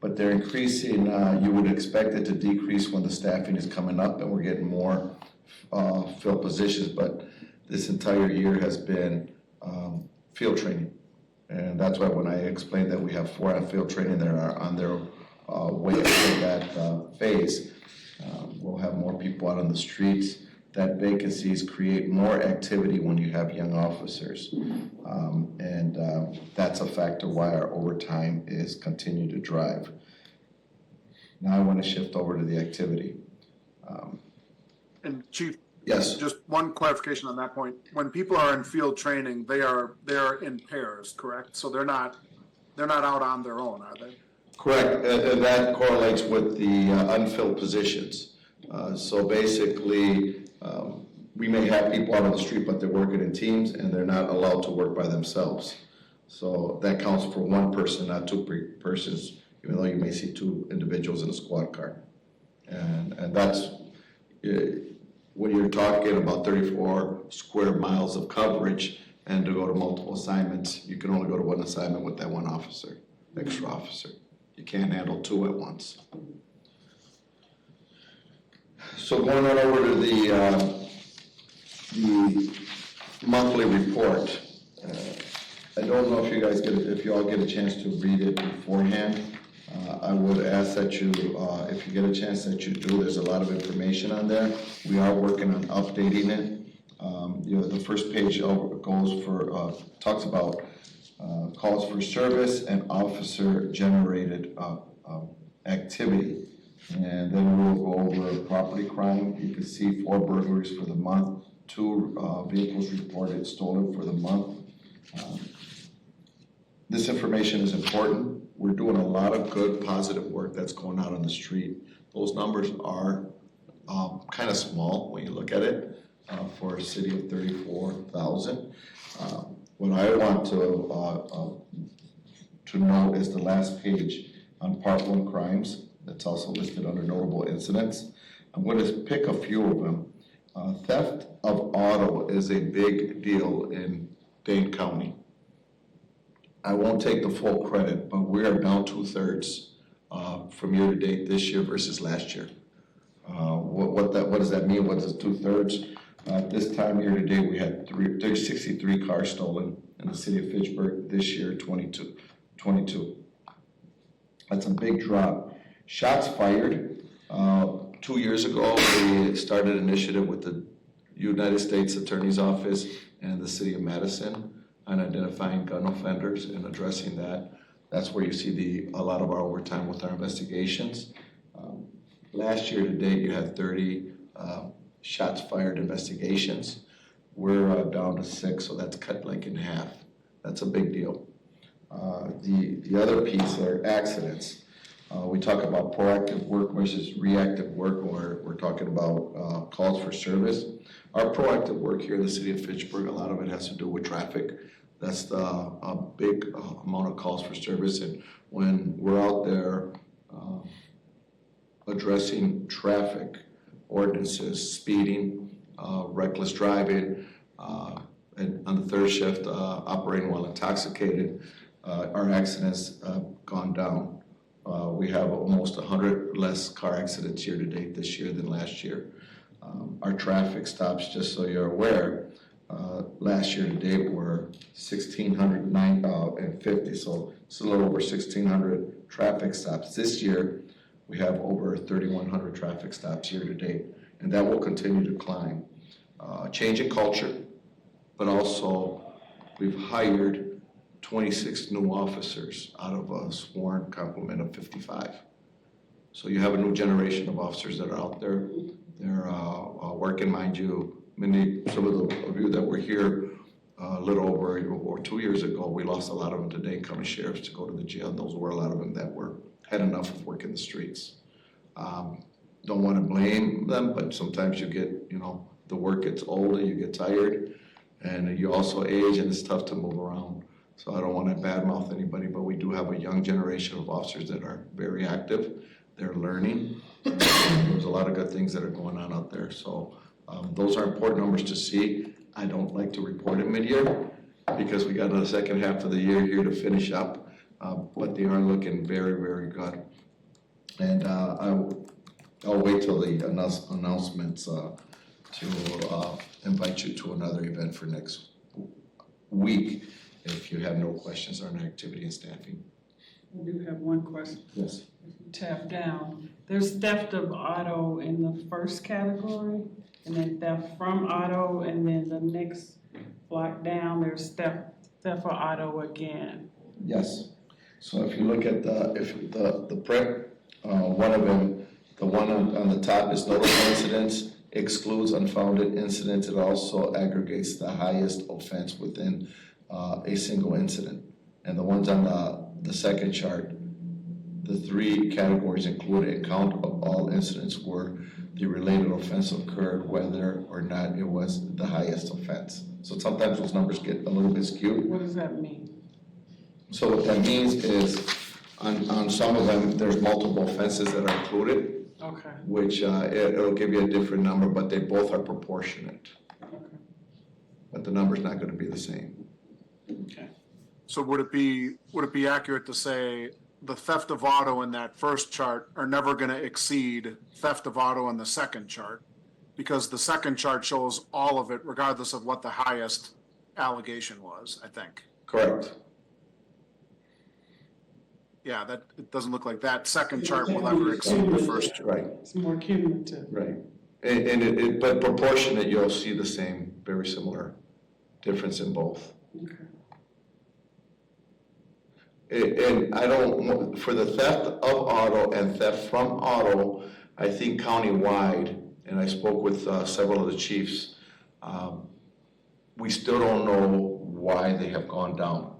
but they're increasing, you would expect it to decrease when the staffing is coming up and we're getting more filled positions, but this entire year has been field training. And that's why when I explained that we have 4 on field training that are on their way to that phase, we'll have more people out on the streets. That vacancies create more activity when you have young officers. And that's a factor why our overtime is continuing to drive. Now I want to shift over to the activity. And Chief, yes. Just one clarification on that point. When people are in field training, they are in pairs, correct? So they're not out on their own, are they? Correct, and that correlates with the unfilled positions. So basically, we may have people out on the street, but they're working in teams and they're not allowed to work by themselves. So that counts for one person, not two persons, even though you may see two individuals in a squad car. And that's, when you're talking about 34 square miles of coverage and to go to multiple assignments, you can only go to one assignment with that one officer, extra officer. You can't handle two at once. So going on over to the monthly report. I don't know if you guys if you all get a chance to read it beforehand. I would ask that you, if you get a chance that you do, there's a lot of information on there. We are working on updating it. The first page goes for, talks about calls for service and officer generated activity. And then we'll go over property crime. You can see 4 burglaries for the month, 2 vehicles reported stolen for the month. This information is important. We're doing a lot of good, positive work that's going out on the street. Those numbers are kind of small when you look at it for a city of 34,000. What I want to note is the last page on Part 1 crimes. That's also listed under notable incidents. I'm going to pick a few of them. Theft of auto is a big deal in Dane County. I won't take the full credit, but we are down 2/3 from year to date this year versus last year. What does that mean? What is 2/3? This time year to date, we had 63 cars stolen in the city of Fitchburg. This year, 22. That's a big drop. Shots fired. 2 years ago, we started an initiative with the United States Attorney's Office and the City of Madison on identifying gun offenders and addressing that. That's where you see a lot of our overtime with our investigations. Last year to date, you had 30 shots fired investigations. We're down to 6, so that's cut like in half. That's a big deal. The other piece are accidents. We talk about proactive work versus reactive work, or we're talking about calls for service. Our proactive work here in the city of Fitchburg, a lot of it has to do with traffic. That's a big amount of calls for service. And when we're out there addressing traffic ordinances, speeding, reckless driving, and on the third shift, operating while intoxicated, our accidents have gone down. We have almost 100 less car accidents year to date this year than last year. Our traffic stops, just so you're aware, last year to date were 1,650, so it's a little over 1,600 traffic stops. This year, we have over 3,100 traffic stops year to date, and that will continue to climb. Change in culture, but also we've hired 26 new officers out of a sworn complement of 55. So you have a new generation of officers that are out there. They're working, mind you. Some of you that were here a little over 2 years ago, we lost a lot of them to Dane County sheriffs to go to the jail. Those were a lot of them that had enough of work in the streets. Don't want to blame them, but sometimes you get, the work gets older, you get tired, and you also age, and it's tough to move around. So I don't want to badmouth anybody, but we do have a young generation of officers that are very active. They're learning. There's a lot of good things that are going on out there. So those are important numbers to see. I don't like to report it mid-year because we got the second half of the year here to finish up, but they are looking very, very good. And I'll wait till the announcements to invite you to another event for next week if you have no questions on activity and staffing. I do have one question. Yes. If you tap down, there's theft of auto in the first category, and then theft from auto, and then the next block down, there's theft of auto again. Yes. So if you look at the print, one of them, the one on the top is notable incidents, excludes unfounded incidents. It also aggregates the highest offense within a single incident. And the ones on the second chart The three categories include a count of all incidents where the related offense occurred, whether or not it was the highest offense. So sometimes those numbers get a little bit skewed. What does that mean? So what that means is, on some of them, there's multiple offenses that are included, Okay. which it'll give you a different number, but they both are proportionate. Okay. But the number's not gonna be the same. Okay. So would it be accurate to say the theft of auto in that first chart are never gonna exceed theft of auto in the second chart? Because the second chart shows all of it regardless of what the highest allegation was, I think. Correct. Yeah, that, it doesn't look like that second chart will ever exceed the first chart. Right, It's more cumulative. right. And but proportionate, you'll see the same, very similar difference in both. Okay. And I don't, for the theft of auto and theft from auto, I think countywide, and I spoke with several of the chiefs, we still don't know why they have gone down.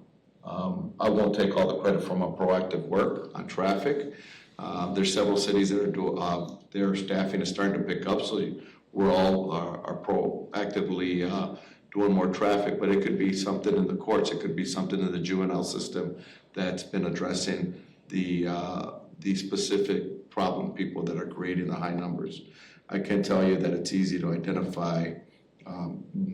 I won't take all the credit for my proactive work on traffic. There's several cities that are their staffing is starting to pick up, so we're all are proactively doing more traffic, but it could be something in the courts, it could be something in the juvenile system that's been addressing the specific problem people that are creating the high numbers. I can tell you that it's easy to identify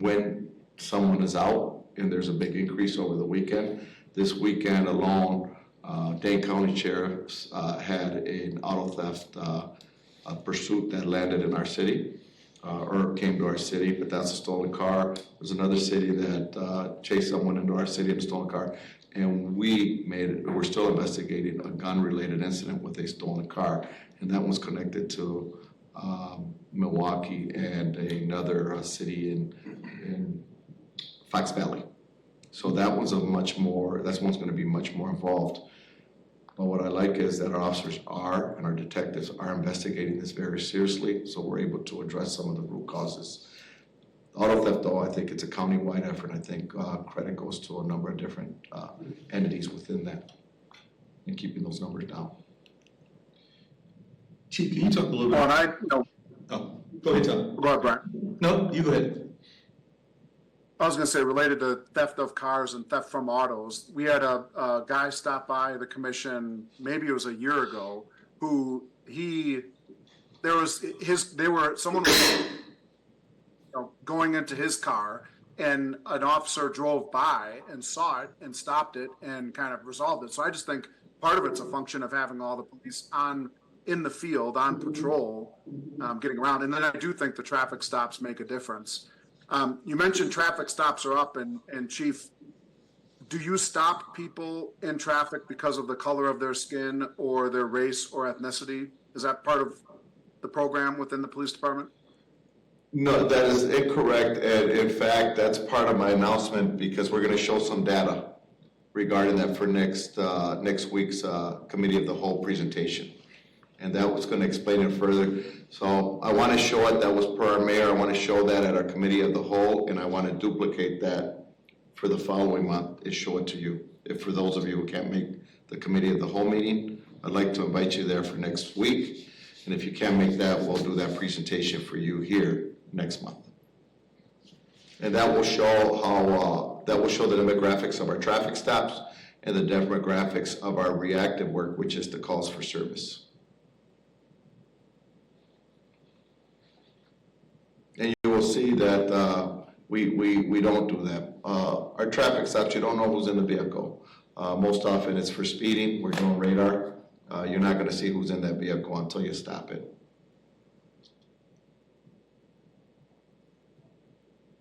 when someone is out and there's a big increase over the weekend. This weekend alone, Dane County Sheriff's had an auto theft pursuit that landed in our city, or came to our city, but that's a stolen car. There's another city that chased someone into our city in a stolen car, and we're still investigating a gun-related incident with a stolen car, and that one's connected to Milwaukee and another city in Fox Valley. So that one's gonna be much more involved. But what I like is that our officers and our detectives are investigating this very seriously, so we're able to address some of the root causes. Auto theft, though, I think it's a county-wide effort. I think credit goes to a number of different entities within that in keeping those numbers down. Chief, can you talk a little bit? Oh, go ahead, Tom. Go ahead, Brian. No, you go ahead. I was gonna say, related to theft of cars and theft from autos, we had a guy stop by the commission, maybe it was a year ago, who someone was going into his car, and an officer drove by and saw it and stopped it and kind of resolved it. So I just think part of it's a function of having all the police in the field, on patrol, getting around. And then I do think the traffic stops make a difference. You mentioned traffic stops are up, and Chief, do you stop people in traffic because of the color of their skin or their race or ethnicity? Is that part of the program within the police department? No, that is incorrect, and in fact, that's part of my announcement, because we're gonna show some data regarding that for next week's Committee of the Whole presentation. And that was gonna explain it further. So I wanna show it, that was per our mayor, I wanna show that at our Committee of the Whole, and I wanna duplicate that for the following month and show it to you. If for those of you who can't make the Committee of the Whole meeting, I'd like to invite you there for next week. And if you can't make that, we'll do that presentation for you here next month. And that will show the demographics of our traffic stops and the demographics of our reactive work, which is the calls for service. And you will see that we don't do that. Our traffic stops, you don't know who's in the vehicle. Most often it's for speeding, we're doing radar. You're not gonna see who's in that vehicle until you stop it.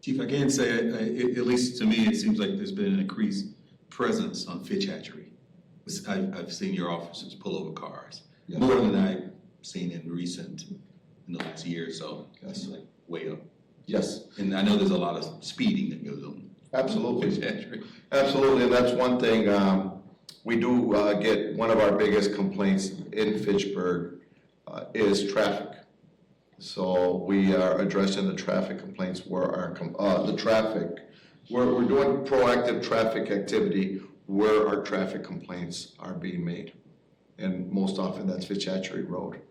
Chief, I can say, at least to me, it seems like there's been an increased presence on Fitch Hatchery. I've seen your officers pull over cars, Yes. more than I've seen in the last year or so. Yes. Like way up. Yes. And I know there's a lot of speeding that goes on. Absolutely. Fitch Hatchery. Absolutely, and that's one thing, we do get, one of our biggest complaints in Fitchburg is traffic. So we are addressing the traffic complaints where we're doing proactive traffic activity where our traffic complaints are being made. and most often that's Fitchburg Road.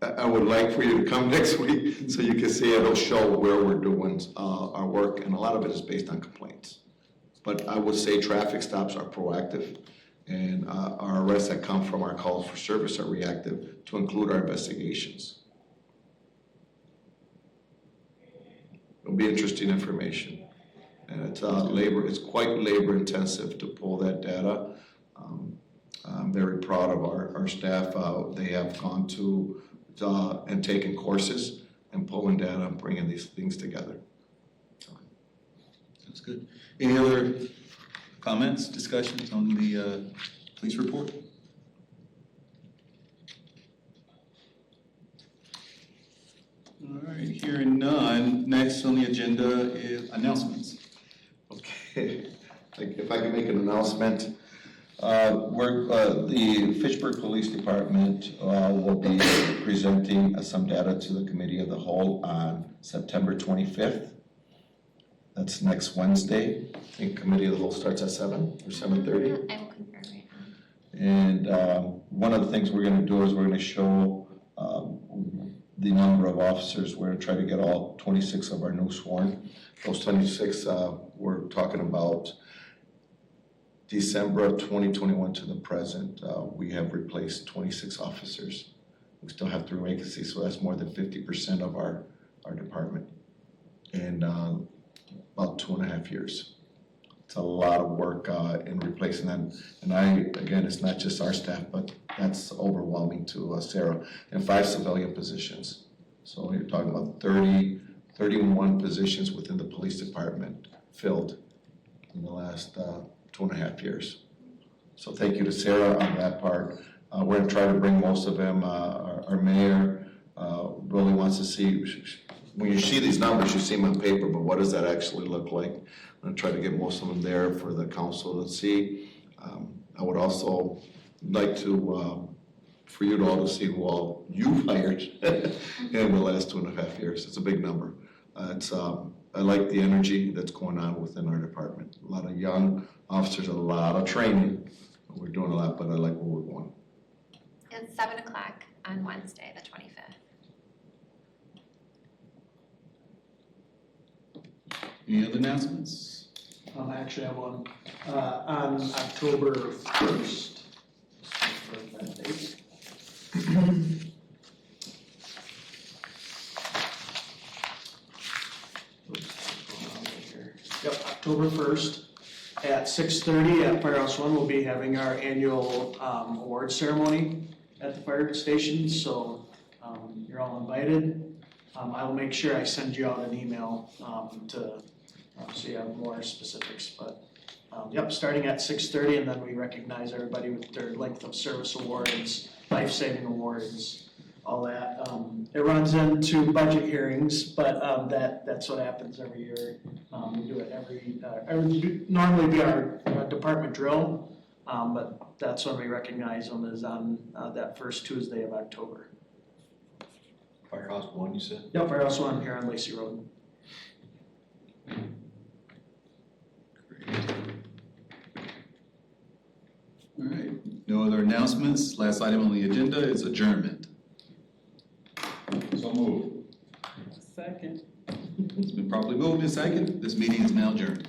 I would like for you to come next week so you can see it'll show where we're doing our work, and a lot of it is based on complaints. But I would say traffic stops are proactive, and our arrests that come from our calls for service are reactive to include our investigations. It'll be interesting information, and it's quite labor intensive to pull that data. I'm very proud of our staff. They have gone to and taken courses and pulling data and bringing these things together. That's good. Any other comments, discussions on the police report? All right, hearing none. Next on the agenda is announcements. Okay, if I can make an announcement. The Fitchburg Police Department will be presenting some data to the Committee of the Whole on September 25th. That's next Wednesday. I think Committee of the Whole starts at 7 or 7:30. I will confirm right now. And one of the things we're going to do is we're going to show the number of officers. We're going to try to get all 26 of our new sworn. Those 26 we're talking about December of 2021 to the present. We have replaced 26 officers. We still have 3 vacancies, so that's more than 50% of our department in about 2.5 years. It's a lot of work in replacing them. And again, it's not just our staff, but that's overwhelming to Sarah. And 5 civilian positions. So you're talking about 31 positions within the police department filled in the last 2.5 years. So thank you to Sarah on that part. We're gonna try to bring most of them. Our mayor really wants to see, when you see these numbers, you see them on paper, but what does that actually look like? I'm gonna try to get most of them there for the council to see. I would also like to, for you to all to see who all you've hired in the last 2.5 years. It's a big number. I like the energy that's going on within our department. A lot of young officers, a lot of training. We're doing a lot, but I like where we're going. It's 7 o'clock on Wednesday, the 25th. Any other announcements? I actually have one. On October 1st, for that date. Yep, October 1st at 6:30 at Firehouse 1, we'll be having our annual award ceremony at the fire station, so you're all invited. I will make sure I send you out an email so you have more specifics, but yep, starting at 6:30, and then we recognize everybody with their length of service awards, life-saving awards, all that. It runs into budget hearings, but that's what happens every year. We do it normally be our department drill, but that's when we recognize them, is on that first Tuesday of October. Firehouse 1, you said? Yep, Firehouse 1 here on Lacey Road. All right, no other announcements. Last item on the agenda is adjournment. So moved. Second. It's been properly moved and second. This meeting is now adjourned.